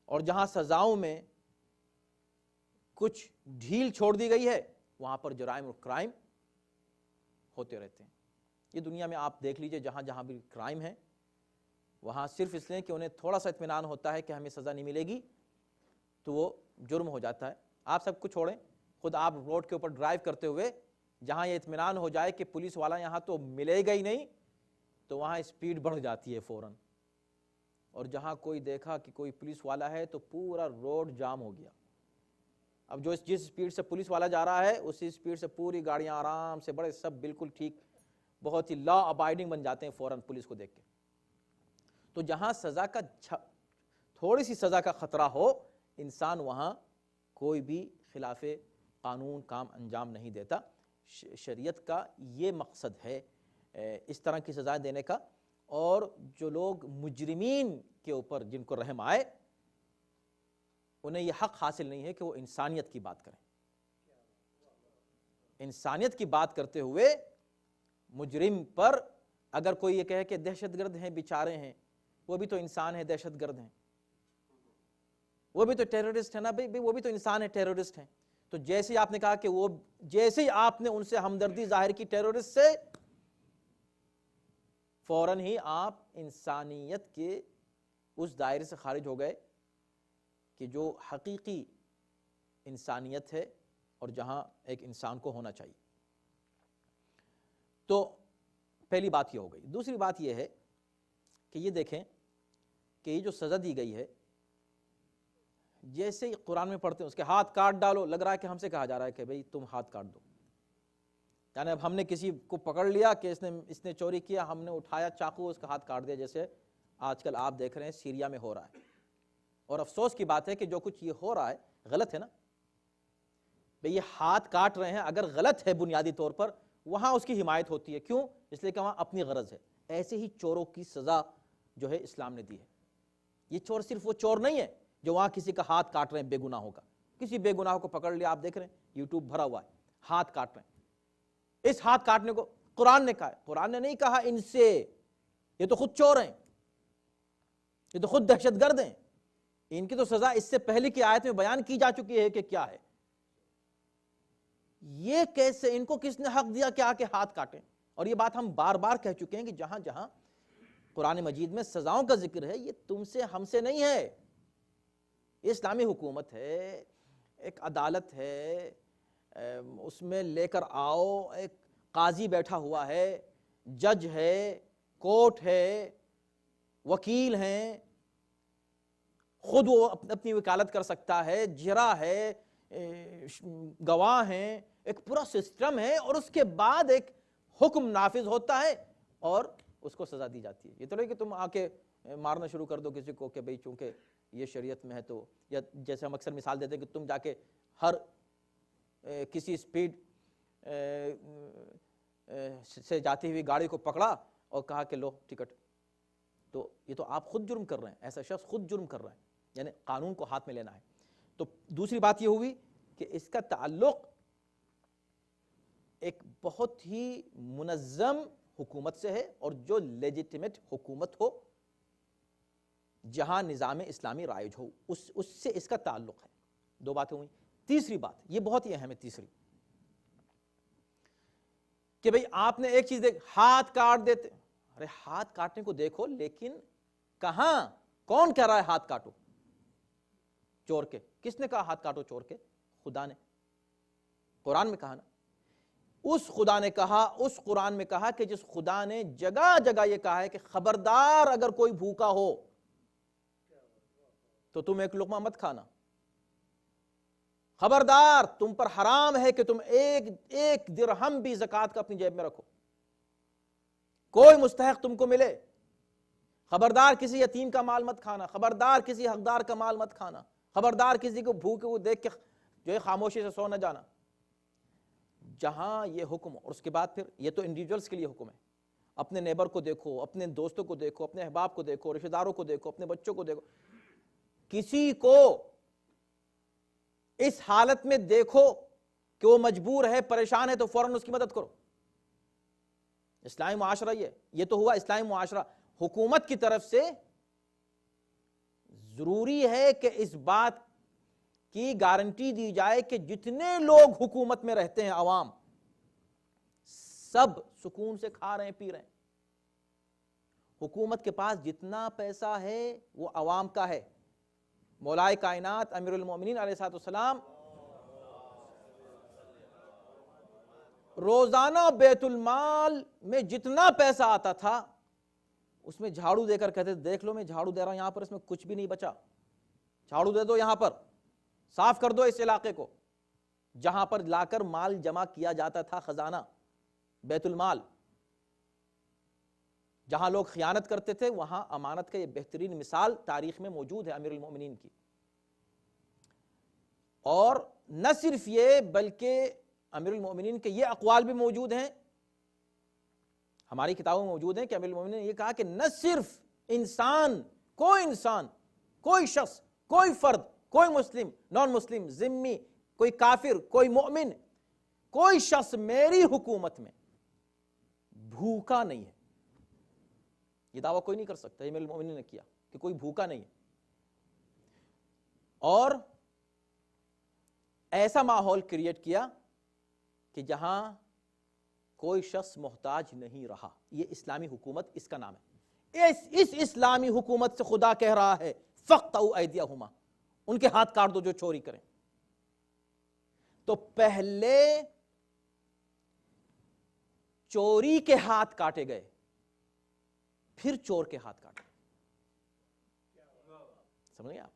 اور جہاں سزاؤں میں کچھ ڈھیل چھوڑ دی گئی ہے وہاں پر جرائم اور کرائم ہوتے رہتے ہیں. یہ دنیا میں آپ دیکھ لیجئے جہاں جہاں بھی کرائم ہے وہاں صرف اس لیے کہ انہیں تھوڑا سا اطمینان ہوتا ہے کہ ہمیں سزا نہیں ملے گی تو وہ جرم ہو جاتا ہے. آپ سب کچھ چھوڑیں، خود آپ روڈ کے اوپر ڈرائیو کرتے ہوئے جہاں یہ اطمینان ہو جائے کہ پولیس والا یہاں تو ملے گا ہی نہیں تو وہاں اسپیڈ بڑھ جاتی ہے فوراً، اور جہاں کوئی دیکھا کہ کوئی پولیس والا ہے تو پورا روڈ جام ہو گیا. اب جو جس اسپیڈ سے پولیس والا جا رہا ہے اسی اسپیڈ سے پوری گاڑیاں آرام سے بڑے سب بالکل ٹھیک بہت ہی لا ابائڈنگ بن جاتے ہیں فوراً پولیس کو دیکھ کے. تو جہاں سزا کا تھوڑی سی سزا کا خطرہ ہو انسان وہاں کوئی بھی خلاف قانون کام انجام نہیں دیتا. شریعت کا یہ مقصد ہے اس طرح کی سزائیں دینے کا. اور جو لوگ مجرمین کے اوپر جن کو رحم آئے انہیں یہ حق حاصل نہیں ہے کہ وہ انسانیت کی بات کریں. انسانیت کی بات کرتے ہوئے مجرم پر اگر کوئی یہ کہے کہ دہشت گرد ہیں بیچارے ہیں، وہ بھی تو انسان ہے، دہشت گرد ہیں، وہ بھی تو ٹیررسٹ ہے نا بھائی، وہ بھی تو انسان ہے، ٹیررسٹ ہیں. تو جیسے ہی آپ نے کہا کہ وہ جیسے ہی آپ نے ان سے ہمدردی ظاہر کی ٹیررسٹ سے، فوراً ہی آپ انسانیت کے اس دائرے سے خارج ہو گئے کہ جو حقیقی انسانیت ہے اور جہاں ایک انسان کو ہونا چاہیے. تو پہلی بات یہ ہو گئی. دوسری بات یہ ہے کہ یہ دیکھیں کہ یہ جو سزا دی گئی ہے جیسے ہی قرآن میں پڑھتے ہیں اس کے ہاتھ کاٹ ڈالو، لگ رہا ہے کہ ہم سے کہا جا رہا ہے کہ بھئی تم ہاتھ کاٹ دو. یعنی اب ہم نے کسی کو پکڑ لیا کہ اس نے چوری کیا، ہم نے اٹھایا چاقو اس کا ہاتھ کاٹ دیا، جیسے آج کل آپ دیکھ رہے ہیں سیریا میں ہو رہا ہے. اور افسوس کی بات ہے کہ جو کچھ یہ ہو رہا ہے غلط ہے نا بھئی. یہ ہاتھ کاٹ رہے ہیں اگر غلط ہے بنیادی طور پر، وہاں اس کی حمایت ہوتی ہے. کیوں؟ اس لیے کہ وہاں اپنی غرض ہے. ایسے ہی چوروں کی سزا جو ہے اسلام نے دی ہے. یہ چور صرف وہ چور نہیں ہے جو وہاں کسی کا ہاتھ کاٹ رہے ہیں بے گناہوں کا. کسی بے گناہ کو پکڑ لیا، آپ دیکھ رہے ہیں یوٹیوب بھرا ہوا ہے، ہاتھ کاٹ رہے ہیں. اس ہاتھ کاٹنے کو قرآن نے کہا ہے، قرآن نے نہیں کہا ان سے، یہ تو خود چور ہیں، یہ تو خود دہشت گرد ہیں. ان کی تو سزا اس سے پہلے کی آیت میں بیان کی جا چکی ہے کہ کیا ہے. یہ کیسے، ان کو کس نے حق دیا کہ آ کے ہاتھ کاٹیں؟ اور یہ بات ہم بار بار کہہ چکے ہیں کہ جہاں جہاں قرآن مجید میں سزاؤں کا ذکر ہے یہ تم سے ہم سے نہیں ہے. یہ اسلامی حکومت ہے، ایک عدالت ہے، اس میں لے کر آؤ. ایک قاضی بیٹھا ہوا ہے، جج ہے، کورٹ ہے، وکیل ہیں، خود وہ اپنی وکالت کر سکتا ہے، جرا ہے، گواہ ہیں، ایک پورا سسٹم ہے. اور اس کے بعد ایک حکم نافذ ہوتا ہے اور اس کو سزا دی جاتی ہے. یہ تو نہیں کہ تم آ کے مارنا شروع کر دو کسی کو کہ بھئی چونکہ یہ شریعت میں ہے تو، یا جیسے ہم اکثر مثال دیتے ہیں کہ تم جا کے ہر کسی اسپیڈ سے جاتی ہوئی گاڑی کو پکڑا اور کہا کہ لو ٹکٹ. تو یہ تو آپ خود جرم کر رہے ہیں، ایسا شخص خود جرم کر رہا ہے، یعنی قانون کو ہاتھ میں لینا ہے. تو دوسری بات یہ ہوئی کہ اس کا تعلق ایک بہت ہی منظم حکومت سے ہے، اور جو لیجیٹیمیٹ حکومت ہو جہاں نظام اسلامی رائج ہو اس سے اس کا تعلق ہے. 2 باتیں ہوئیں. تیسری بات یہ بہت ہی اہم ہے، تیسری کہ بھئی آپ نے ایک چیز دیکھ، ہاتھ کاٹ دیتے. ارے ہاتھ کاٹنے کو دیکھو لیکن کہاں، کون کہہ رہا ہے ہاتھ کاٹو چور کے؟ کس نے کہا ہاتھ کاٹو چور کے؟ خدا نے. قرآن میں کہا نا. اس خدا نے کہا، اس قرآن میں کہا کہ جس خدا نے جگہ جگہ یہ کہا ہے کہ خبردار اگر کوئی بھوکا ہو تو تم ایک لقمہ مت کھانا، خبردار تم پر حرام ہے کہ تم ایک درہم بھی زکوٰۃ کا اپنی جیب میں رکھو، کوئی مستحق تم کو ملے، خبردار کسی یتیم کا مال مت کھانا، خبردار کسی حقدار کا مال مت کھانا، خبردار کسی کو بھوکے کو دیکھ کے جو ہے خاموشی سے سو نہ جانا۔ جہاں یہ حکم، اور اس کے بعد پھر یہ تو انڈیویجولز کے لیے حکم ہے، اپنے نیبر کو دیکھو، اپنے دوستوں کو دیکھو، اپنے احباب کو دیکھو، رشتہ داروں کو دیکھو، اپنے بچوں کو دیکھو، کسی کو اس حالت میں دیکھو کہ وہ مجبور ہے، پریشان ہے، تو فوراً اس کی مدد کرو۔ اسلامی معاشرہ یہ تو ہوا اسلامی معاشرہ۔ حکومت کی طرف سے ضروری ہے کہ اس بات کی گارنٹی دی جائے کہ جتنے لوگ حکومت میں رہتے ہیں، عوام سب سکون سے کھا رہے ہیں، پی رہے ہیں۔ حکومت کے پاس جتنا پیسہ ہے وہ عوام کا ہے۔ مولائے کائنات امیر المومنین علیہ السلام روزانہ بیت المال میں جتنا پیسہ آتا تھا اس میں جھاڑو دے کر کہتے تھے، دیکھ لو میں جھاڑو دے رہا ہوں، یہاں پر اس میں کچھ بھی نہیں بچا، جھاڑو دے دو، یہاں پر صاف کر دو اس علاقے کو۔ جہاں پر لا کر مال جمع کیا جاتا تھا، خزانہ بیت المال، جہاں لوگ خیانت کرتے تھے، وہاں امانت کا یہ بہترین مثال تاریخ میں موجود ہے امیر المومنین کی۔ اور نہ صرف یہ بلکہ امیر المومنین کے یہ اقوال بھی موجود ہیں، ہماری کتابوں میں موجود ہیں کہ امیر المومنین نے یہ کہا کہ نہ صرف انسان، کوئی شخص، کوئی فرد، کوئی مسلم، نان مسلم، ذمی، کوئی کافر، کوئی مومن، کوئی شخص میری حکومت میں بھوکا نہیں ہے۔ یہ دعویٰ کوئی نہیں کر سکتا، یہ امیر المومنین نے کیا کہ کوئی بھوکا نہیں ہے۔ اور ایسا ماحول کریٹ کیا کہ جہاں کوئی شخص محتاج نہیں رہا۔ یہ اسلامی حکومت، اس کا نام ہے۔ اس اسلامی حکومت سے خدا کہہ رہا ہے فَقْطَعُوا أَيْدِيَهُمَا، ان کے ہاتھ کاٹ دو جو چوری کریں۔ تو پہلے چوری کے ہاتھ کاٹے گئے، پھر چور کے ہاتھ کاٹے، سمجھ گئے آپ؟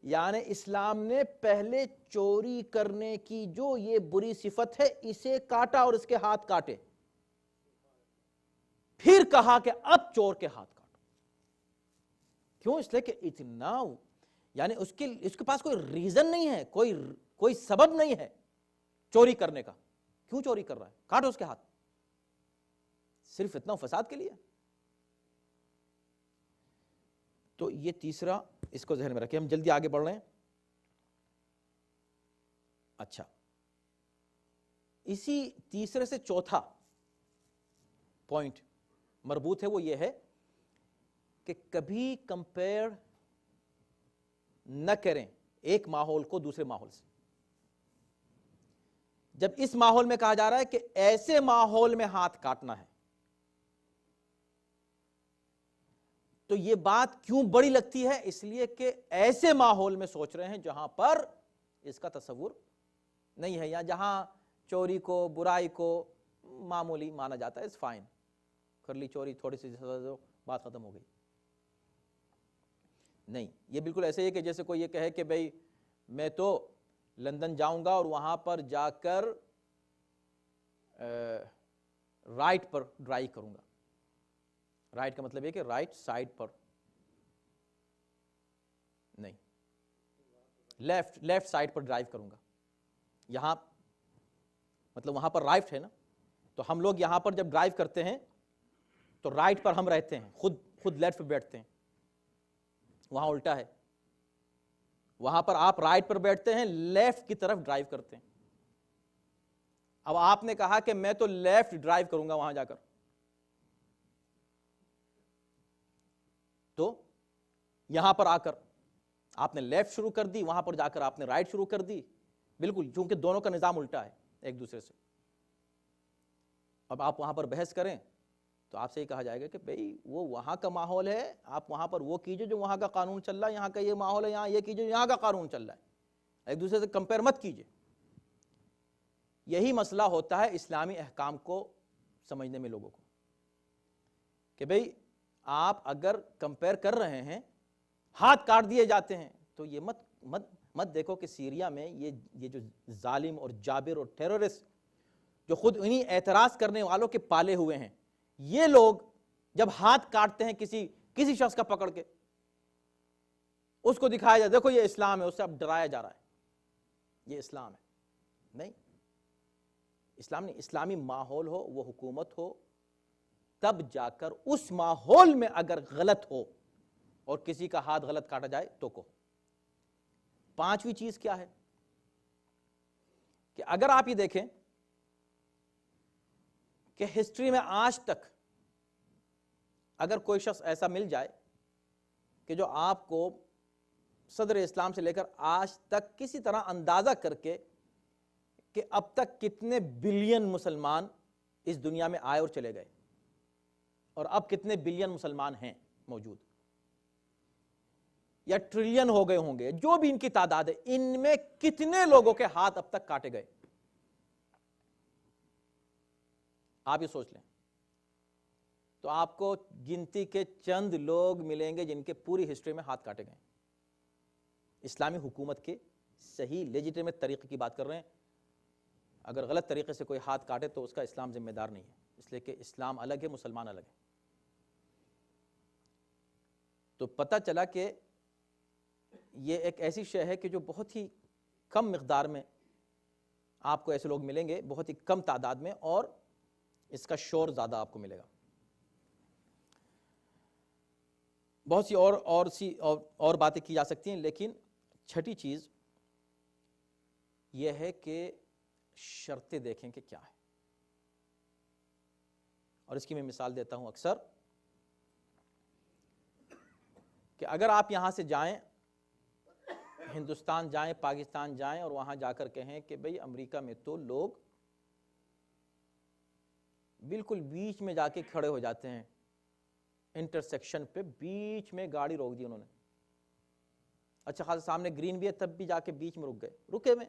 یعنی اسلام نے پہلے چوری کرنے کی جو یہ بری صفت ہے اسے کاٹا اور اس کے ہاتھ کاٹے، پھر کہا کہ اب چور کے ہاتھ کاٹو۔ کیوں؟ اس لیے کہ اتنا، یعنی اس کے پاس کوئی ریزن نہیں ہے، کوئی سبب نہیں ہے چوری کرنے کا۔ کیوں چوری کر رہا ہے؟ کاٹو اس کے ہاتھ، صرف اتنا فساد کے لیے۔ تو یہ تیسرا، اس کو ذہن میں رکھیں، ہم جلدی آگے بڑھ رہے ہیں۔ اچھا، اسی تیسرے سے چوتھا پوائنٹ مربوط ہے، وہ یہ ہے کہ کبھی کمپیئر نہ کریں ایک ماحول کو دوسرے ماحول سے۔ جب اس ماحول میں کہا جا رہا ہے کہ ایسے ماحول میں ہاتھ کاٹنا ہے، تو یہ بات کیوں بڑی لگتی ہے؟ اس لیے کہ ایسے ماحول میں سوچ رہے ہیں جہاں پر اس کا تصور نہیں ہے، یا جہاں چوری کو، برائی کو معمولی مانا جاتا ہے، اس فائن کر لی چوری، تھوڑی سی بات ختم ہو گئی۔ نہیں، یہ بالکل ایسے ہی ہے کہ جیسے کوئی یہ کہے کہ بھئی میں تو لندن جاؤں گا اور وہاں پر جا کر رائٹ پر ڈرائیو کروں گا۔ رائٹ کا مطلب یہ کہ رائٹ سائڈ پر نہیں، لیفٹ سائڈ پر ڈرائیو کروں گا۔ یہاں مطلب وہاں پر رائٹ ہے نا، تو ہم لوگ یہاں پر جب ڈرائیو کرتے ہیں تو رائٹ پر ہم رہتے ہیں، خود لیفٹ پہ بیٹھتے ہیں، وہاں الٹا ہے، وہاں پر آپ رائٹ پر بیٹھتے ہیں، لیفٹ کی طرف ڈرائیو کرتے ہیں۔ اب آپ نے کہا کہ میں تو لیفٹ ڈرائیو کروں گا وہاں جا کر، تو یہاں پر آ کر آپ نے لیفٹ شروع کر دی، وہاں پر جا کر آپ نے رائٹ شروع کر دی، بالکل، چونکہ دونوں کا نظام الٹا ہے ایک دوسرے سے۔ اب آپ وہاں پر بحث کریں تو آپ سے یہ کہا جائے گا کہ بھئی وہ وہاں کا ماحول ہے، آپ وہاں پر وہ کیجئے جو وہاں کا قانون چل رہا ہے، یہاں کا یہ ماحول ہے، یہاں یہ کیجئے جو یہاں کا قانون چل رہا ہے، ایک دوسرے سے کمپیئر مت کیجئے۔ یہی مسئلہ ہوتا ہے اسلامی احکام کو سمجھنے میں لوگوں کو، کہ بھئی آپ اگر کمپیئر کر رہے ہیں ہاتھ کاٹ دیے جاتے ہیں تو یہ مت دیکھو کہ سیریا میں یہ جو ظالم اور جابر اور ٹیرورسٹ جو خود انہی اعتراض کرنے والوں کے پالے ہوئے ہیں، یہ لوگ جب ہاتھ کاٹتے ہیں کسی شخص کا پکڑ کے، اس کو دکھایا جائے دیکھو یہ اسلام ہے، اس سے اب ڈرایا جا رہا ہے یہ اسلام ہے۔ نہیں، اسلام نہیں، اسلامی ماحول ہو، وہ حکومت ہو، تب جا کر اس ماحول میں اگر غلط ہو اور کسی کا ہاتھ غلط کاٹا جائے تو کو۔ پانچویں چیز کیا ہے کہ اگر آپ یہ دیکھیں کہ ہسٹری میں آج تک اگر کوئی شخص ایسا مل جائے کہ جو آپ کو صدر اسلام سے لے کر آج تک کسی طرح اندازہ کر کے کہ اب تک کتنے بلین مسلمان اس دنیا میں آئے اور چلے گئے اور اب کتنے بلین مسلمان ہیں موجود، یا ٹریلین ہو گئے ہوں گے، جو بھی ان کی تعداد ہے، ان میں کتنے لوگوں کے ہاتھ اب تک کاٹے گئے، آپ یہ سوچ لیں تو آپ کو گنتی کے چند لوگ ملیں گے جن کے پوری ہسٹری میں ہاتھ کاٹے گئے۔ اسلامی حکومت کے صحیح لیجیٹیمیٹ طریقے کی بات کر رہے ہیں، اگر غلط طریقے سے کوئی ہاتھ کاٹے تو اس کا اسلام ذمہ دار نہیں ہے، اس لیے کہ اسلام الگ ہے، مسلمان الگ ہے۔ تو پتہ چلا کہ یہ ایک ایسی شے ہے کہ جو بہت ہی کم مقدار میں آپ کو ایسے لوگ ملیں گے، بہت ہی کم تعداد میں، اور اس کا شور زیادہ آپ کو ملے گا۔ بہت سی اور باتیں کی جا سکتی ہیں، لیکن چھٹی چیز یہ ہے کہ شرطیں دیکھیں کہ کیا ہے، اور اس کی میں مثال دیتا ہوں اکثر کہ اگر آپ یہاں سے جائیں، ہندوستان جائیں، پاکستان جائیں، اور وہاں جا کر کہیں کہ بھئی امریکہ میں تو لوگ بالکل بیچ میں جا کے کھڑے ہو جاتے ہیں، انٹرسیکشن پہ بیچ میں گاڑی روک دی انہوں نے، اچھا خاصا سامنے گرین بھی ہے تب بھی جا کے بیچ میں رکے میں،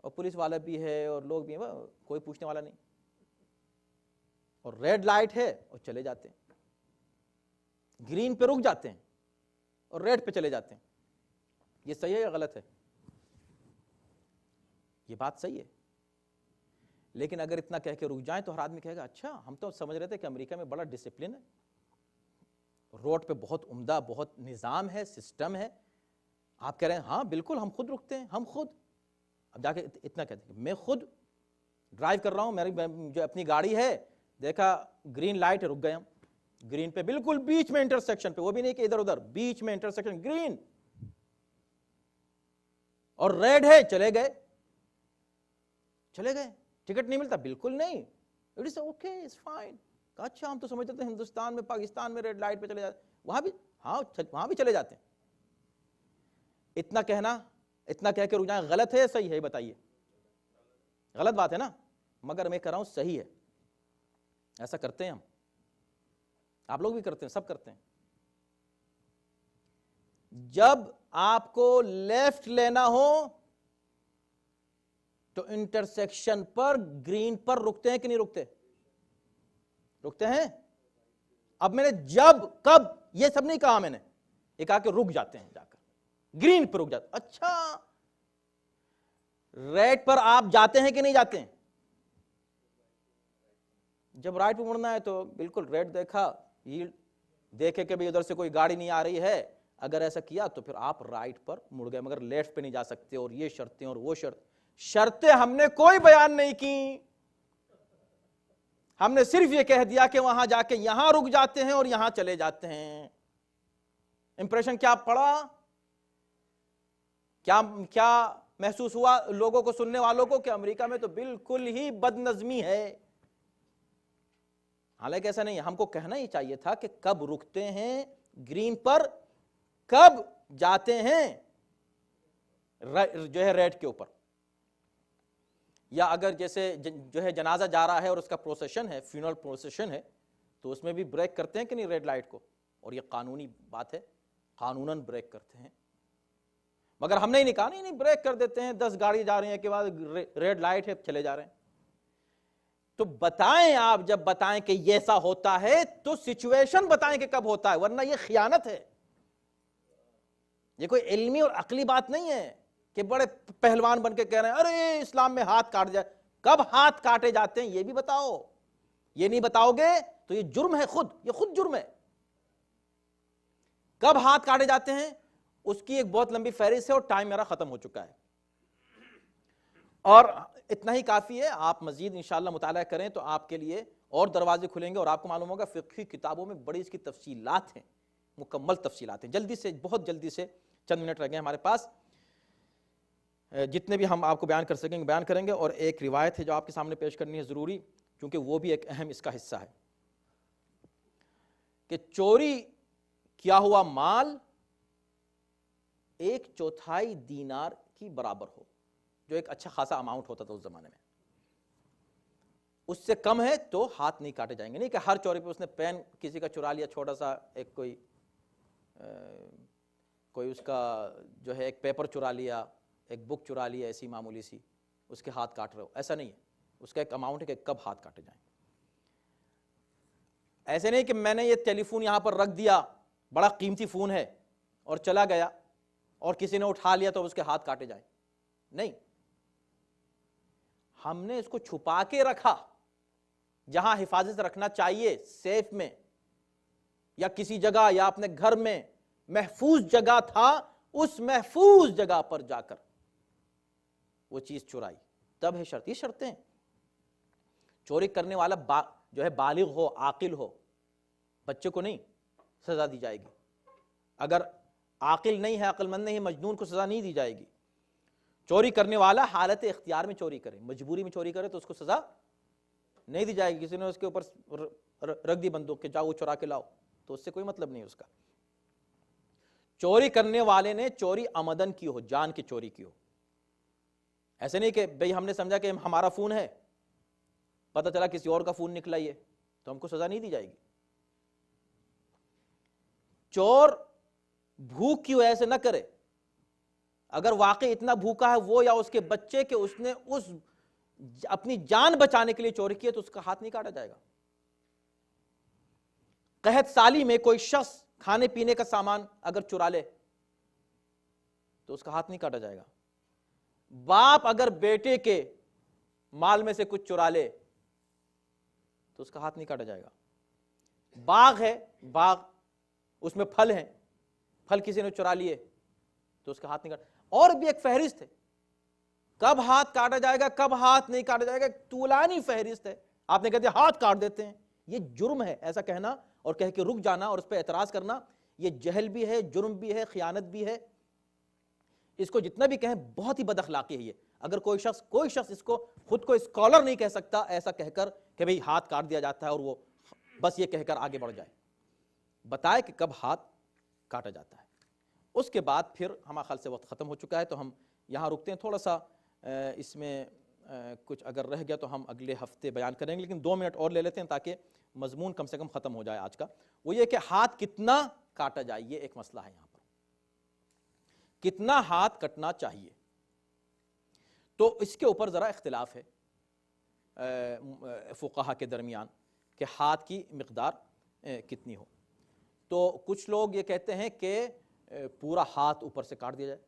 اور پولیس والا بھی ہے اور لوگ بھی ہیں، کوئی پوچھنے والا نہیں، اور ریڈ لائٹ ہے اور چلے جاتے ہیں، گرین پہ رک جاتے ہیں اور ریڈ پہ چلے جاتے ہیں۔ یہ صحیح ہے یا غلط ہے؟ یہ بات صحیح ہے، لیکن اگر اتنا کہہ کے رک جائیں تو ہر آدمی کہے گا اچھا ہم تو سمجھ رہے تھے کہ امریکہ میں بڑا ڈسپلن ہے، روڈ پہ بہت عمدہ، بہت نظام ہے، سسٹم ہے، آپ کہہ رہے ہیں ہاں بالکل ہم خود رکتے ہیں، ہم خود، اب جا کے اتنا کہتے ہیں میں خود ڈرائیو کر رہا ہوں، میری جو اپنی گاڑی ہے، دیکھا گرین لائٹ ہے، رک گئے ہم گرین پہ، بالکل بیچ میں انٹرسیکشن پہ، وہ بھی نہیں کہ ادھر ادھر، بیچ میں انٹرسیکشن گرین، اور ریڈ ہے، چلے گئے، ٹکٹ نہیں ملتا، بالکل نہیں، it is okay, it's fine, اچھا ہم تو سمجھتے تھے ہندوستان میں، پاکستان میں ریڈ لائٹ پہ چلے جاتے، وہاں بھی ہاں وہاں بھی چلے جاتے ہیں۔ اتنا کہہ کے رک جائیں غلط ہے یا صحیح ہے؟ بتائیے، غلط بات ہے نا، مگر میں کہہ رہا ہوں صحیح ہے، ایسا کرتے ہیں ہم، آپ لوگ بھی کرتے ہیں، سب کرتے ہیں۔ جب آپ کو لیفٹ لینا ہو تو انٹرسیکشن پر گرین پر رکتے ہیں کہ نہیں رکتے؟ رکتے ہیں۔ اب میں نے کب یہ سب نہیں کہا، میں نے یہ کہا کہ رک جاتے ہیں، جا کر گرین پر رک جاتے ہیں۔ اچھا ریڈ پر آپ جاتے ہیں کہ نہیں جاتے ہیں؟ جب رائٹ پہ مڑنا ہے تو بالکل ریڈ دیکھا، دیکھے کہ ادھر سے کوئی گاڑی نہیں آ رہی ہے، اگر ایسا کیا تو پھر آپ رائٹ پر مڑ گئے، مگر لیفٹ پہ نہیں جا سکتے، اور یہ شرطیں اور وہ شرطیں ہم نے کوئی بیان نہیں کی، ہم نے صرف یہ کہہ دیا کہ وہاں جا کے یہاں رک جاتے ہیں اور یہاں چلے جاتے ہیں۔ امپریشن کیا پڑا؟ کیا محسوس ہوا لوگوں کو، سننے والوں کو، کہ امریکہ میں تو بالکل ہی بد نظمی ہے؟ حالانکہ ایسا نہیں ہے، ہم کو کہنا ہی چاہیے تھا کہ کب رکتے ہیں گرین پر، کب جاتے ہیں جو ہے ریڈ کے اوپر، یا اگر جیسے جو ہے جنازہ جا رہا ہے اور اس کا پروسیشن ہے، فیونرل پروسیشن ہے، تو اس میں بھی بریک کرتے ہیں کہ نہیں ریڈ لائٹ کو، اور یہ قانونی بات ہے، قانوناً بریک کرتے ہیں۔ مگر ہم نے نہیں کہا نہیں بریک کر دیتے ہیں، 10 گاڑی جا رہی ہیں کے بعد ریڈ لائٹ ہے چلے جا رہے ہیں. تو بتائیں، آپ جب بتائیں کہ یہ ایسا ہوتا ہے تو سچویشن بتائیں کہ کب ہوتا ہے، ورنہ یہ خیانت ہے. یہ کوئی علمی اور عقلی بات نہیں ہے کہ بڑے پہلوان بن کے کہہ رہے ہیں ارے اسلام میں ہاتھ کاٹ جائے. کب ہاتھ کاٹے جاتے ہیں یہ بھی بتاؤ. یہ نہیں بتاؤ گے تو یہ جرم ہے، یہ خود جرم ہے. کب ہاتھ کاٹے جاتے ہیں اس کی ایک بہت لمبی فہرست ہے، اور ٹائم میرا ختم ہو چکا ہے. اور اتنا ہی کافی ہے، آپ مزید انشاءاللہ مطالعہ کریں تو آپ کے لیے اور دروازے کھلیں گے، اور آپ کو معلوم ہوگا فقہی کتابوں میں بڑی اس کی تفصیلات ہیں، مکمل تفصیلات ہیں. جلدی سے، بہت جلدی سے، چند منٹ رہ گئے ہمارے پاس، جتنے بھی ہم آپ کو بیان کر سکیں گے بیان کریں گے. اور ایک روایت ہے جو آپ کے سامنے پیش کرنی ہے ضروری، کیونکہ وہ بھی ایک اہم اس کا حصہ ہے، کہ چوری کیا ہوا مال 1/4 دینار کی برابر ہو، جو ایک اچھا خاصا اماؤنٹ ہوتا تھا اس زمانے میں. اس سے کم ہے تو ہاتھ نہیں کاٹے جائیں گے. نہیں کہ ہر چوری پہ اس نے پین کسی کا چرا لیا، چھوٹا سا ایک کوئی اس کا جو ہے ایک پیپر چرا لیا، ایک بک چرا لیا ایسی معمولی سی، اس کے ہاتھ کاٹ رہے ہو، ایسا نہیں ہے. اس کا ایک اماؤنٹ ہے کہ کب ہاتھ کاٹے جائیں. ایسے نہیں کہ میں نے یہ ٹیلی فون یہاں پر رکھ دیا، بڑا قیمتی فون ہے، اور چلا گیا اور کسی نے اٹھا لیا تو اس کے ہاتھ کاٹے جائیں. نہیں، ہم نے اس کو چھپا کے رکھا جہاں حفاظت سے رکھنا چاہیے، سیف میں یا کسی جگہ یا اپنے گھر میں محفوظ جگہ تھا، اس محفوظ جگہ پر جا کر وہ چیز چرائی، تب ہے شرط. یہ شرطیں چوری کرنے والا جو ہے بالغ ہو، عاقل ہو، بچے کو نہیں سزا دی جائے گی. اگر عاقل نہیں ہے، عقل مند نہیں ہے، مجنون کو سزا نہیں دی جائے گی. چوری کرنے والا حالت اختیار میں چوری کرے، مجبوری میں چوری کرے تو اس کو سزا نہیں دی جائے گی. کسی نے اس کے اوپر رکھ دی بندوق کہ جاؤ وہ چرا کے لاؤ، تو اس سے کوئی مطلب نہیں اس کا. چوری کرنے والے نے چوری عمدن کی ہو، جان کی چوری کی ہو. ایسے نہیں کہ بھئی ہم نے سمجھا کہ ہمارا فون ہے، پتہ چلا کسی اور کا فون نکلا یہ، تو ہم کو سزا نہیں دی جائے گی. چور بھوک کی وجہ سے نہ کرے. اگر واقعی اتنا بھوکا ہے وہ یا اس کے بچے کہ اس نے اپنی جان بچانے کے لیے چوری کی ہے تو اس کا ہاتھ نہیں کاٹا جائے گا. قحط سالی میں کوئی شخص کھانے پینے کا سامان اگر چرا لے تو اس کا ہاتھ نہیں کاٹا جائے گا. باپ اگر بیٹے کے مال میں سے کچھ چرا لے تو اس کا ہاتھ نہیں کاٹا جائے گا. باغ ہے، باغ اس میں پھل ہیں، پھل کسی نے چرا لیے تو اس کا ہاتھ نہیں کاٹا. اور بھی ایک فہرست ہے کب ہاتھ کاٹا جائے گا، کب ہاتھ نہیں کاٹا جائے گا، ایک طولانی فہرست ہے. آپ نے کہہ دیا ہاتھ کاٹ دیتے ہیں، یہ جرم ہے. ایسا کہنا اور کہہ کے رک جانا اور اس پہ اعتراض کرنا، یہ جہل بھی ہے، جرم بھی ہے، خیانت بھی ہے. اس کو جتنا بھی کہیں بہت ہی بد اخلاقی ہے یہ. اگر کوئی شخص اس کو خود کو اسکالر نہیں کہہ سکتا ایسا کہہ کر کہ بھئی ہاتھ کاٹ دیا جاتا ہے، اور وہ بس یہ کہہ کر آگے بڑھ جائے. بتائے کہ کب ہاتھ کاٹا جاتا ہے. اس کے بعد پھر ہمارا خیال سے وقت ختم ہو چکا ہے تو ہم یہاں رکتے ہیں. تھوڑا سا اس میں کچھ اگر رہ گیا تو ہم اگلے ہفتے بیان کریں گے، لیکن 2 منٹ اور لے لیتے ہیں تاکہ مضمون کم سے کم ختم ہو جائے آج کا. وہ یہ کہ ہاتھ کتنا کاٹا جائے، یہ ایک مسئلہ ہے. یہاں پر کتنا ہاتھ کٹنا چاہیے، تو اس کے اوپر ذرا اختلاف ہے فقہا کے درمیان کہ ہاتھ کی مقدار کتنی ہو. تو کچھ لوگ یہ کہتے ہیں کہ پورا ہاتھ اوپر سے کاٹ دیا جائے،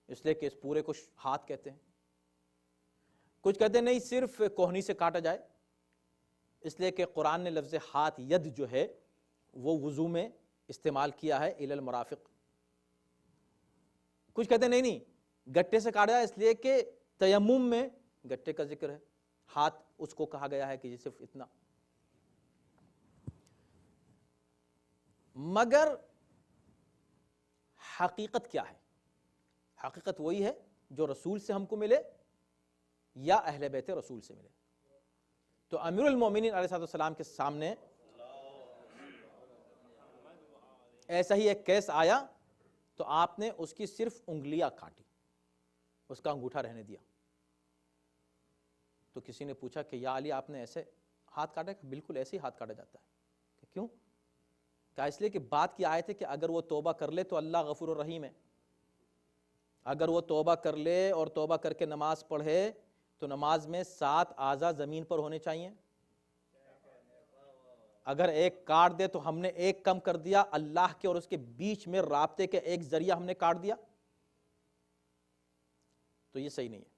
اس لیے کہ اس پورے کو ہاتھ کہتے ہیں. کچھ کہتے ہیں نہیں، صرف کوہنی سے کاٹا جائے، اس لیے کہ قرآن نے لفظ ہاتھ ید جو ہے وہ وضو میں استعمال کیا ہے، الی المرافق. کچھ کہتے ہیں نہیں، گٹے سے کاٹا جائے، اس لیے کہ تیمم میں گٹے کا ذکر ہے، ہاتھ اس کو کہا گیا ہے کہ صرف اتنا. مگر حقیقت کیا ہے؟ حقیقت وہی ہے جو رسول سے ہم کو ملے یا اہل بیت رسول سے ملے. تو امیر المومنین علیہ السلام کے سامنے ایسا ہی ایک کیس آیا تو آپ نے اس کی صرف انگلیاں کاٹی، اس کا انگوٹھا رہنے دیا. تو کسی نے پوچھا کہ یا علی آپ نے ایسے ہاتھ کاٹا؟ کہ بالکل ایسے ہی ہاتھ کاٹا جاتا ہے. کہ کیوں؟ کہا اس لیے کہ بات کی آیت ہے کہ اگر وہ توبہ کر لے تو اللہ غفور الرحیم ہے. اگر وہ توبہ کر لے اور توبہ کر کے نماز پڑھے تو نماز میں 7 اعضاء زمین پر ہونے چاہیے. اگر ایک کاٹ دے تو ہم نے ایک کم کر دیا, اللہ کے اور اس کے بیچ میں رابطے کے ایک ذریعہ ہم نے کاٹ دیا, تو یہ صحیح نہیں ہے.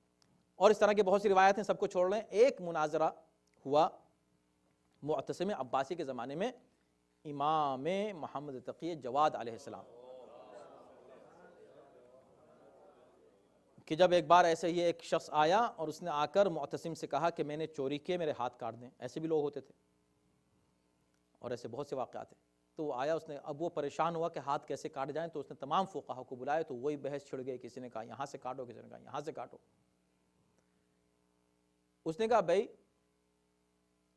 اور اس طرح کی بہت سی روایت ہیں, سب کو چھوڑ لیں. ایک مناظرہ ہوا معتصم عباسی کے زمانے میں امام محمد تقی جواد علیہ السلام, کہ جب ایک بار ایسے ہی ایک شخص آیا اور اس نے آ کر معتصم سے کہا کہ میں نے چوری کیے, میرے ہاتھ کاٹ دیں. ایسے بھی لوگ ہوتے تھے اور ایسے بہت سے واقعات ہیں. تو وہ آیا, اس نے, اب وہ پریشان ہوا کہ ہاتھ کیسے کاٹ جائیں, تو اس نے تمام فقہا کو بلائے, تو وہی بحث چھڑ گئی. کسی نے کہا یہاں سے کاٹو, کسی نے کہا یہاں سے کاٹو. اس نے کہا بھائی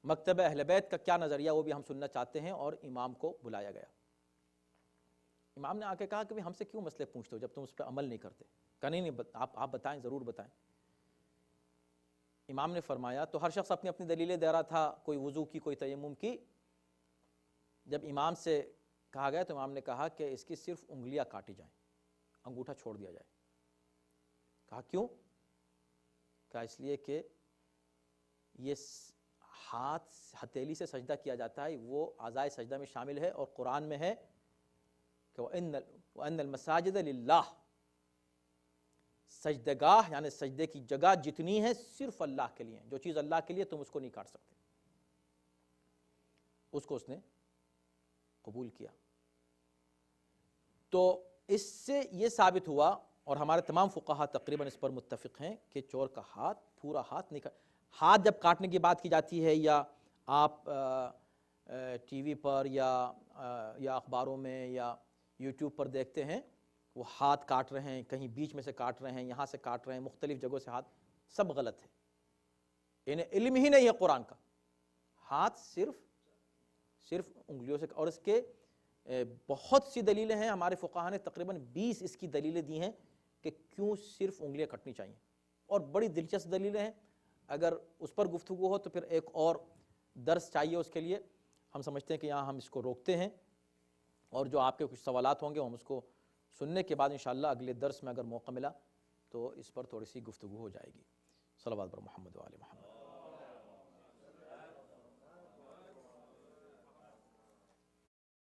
مکتب اہل بیت کا کیا نظریہ وہ بھی ہم سننا چاہتے ہیں, اور امام کو بلایا گیا. امام نے آ کے کہا کہ ہم سے کیوں مسئلے پوچھتے ہو جب تم اس پہ عمل نہیں کرتے؟ کہا نہیں آپ بتائیں, ضرور بتائیں. امام نے فرمایا, تو ہر شخص اپنی اپنی دلیلیں دے رہا تھا, کوئی وضو کی, کوئی تیمم کی. جب امام سے کہا گیا تو امام نے کہا کہ اس کی صرف انگلیاں کاٹی جائیں, انگوٹھا چھوڑ دیا جائے. کہا کیوں؟ کہا اس لیے کہ یہ ہاتھ ہتھیلی سے سجدہ کیا جاتا ہے, وہ اعضائے سجدہ میں شامل ہے, اور قرآن میں ہے کہ وَأَنَّ الْمَسَاجِدَ لِلَّهِ, سجدگاہ یعنی سجدے کی جگہ جتنی ہے صرف اللہ کے لیے. جو چیز اللہ کے لیے تم اس کو نہیں کاٹ سکتے. اس کو اس نے قبول کیا. تو اس سے یہ ثابت ہوا, اور ہمارے تمام فقہا تقریباً اس پر متفق ہیں, کہ چور کا ہاتھ, پورا ہاتھ نہیں کاٹ. ہاتھ جب کاٹنے کی بات کی جاتی ہے, یا آپ ٹی وی پر یا اخباروں میں یا یوٹیوب پر دیکھتے ہیں, وہ ہاتھ کاٹ رہے ہیں, کہیں بیچ میں سے کاٹ رہے ہیں, یہاں سے کاٹ رہے ہیں, مختلف جگہوں سے ہاتھ, سب غلط ہے. انہیں علم ہی نہیں ہے قرآن کا. ہاتھ صرف انگلیوں سے, اور اس کے بہت سی دلیلیں ہیں. ہمارے فقہا نے تقریباً 20 اس کی دلیلیں دی ہیں کہ کیوں صرف انگلیاں کٹنی چاہیے, اور بڑی دلچسپ دلیلیں ہیں. اگر اس پر گفتگو ہو تو پھر ایک اور درس چاہیے اس کے لیے. ہم سمجھتے ہیں کہ یہاں ہم اس کو روکتے ہیں, اور جو آپ کے کچھ سوالات ہوں گے ہم اس کو سننے کے بعد انشاءاللہ اگلے درس میں اگر موقع ملا تو اس پر تھوڑی سی گفتگو ہو جائے گی. صلوات بر محمد و آل محمد.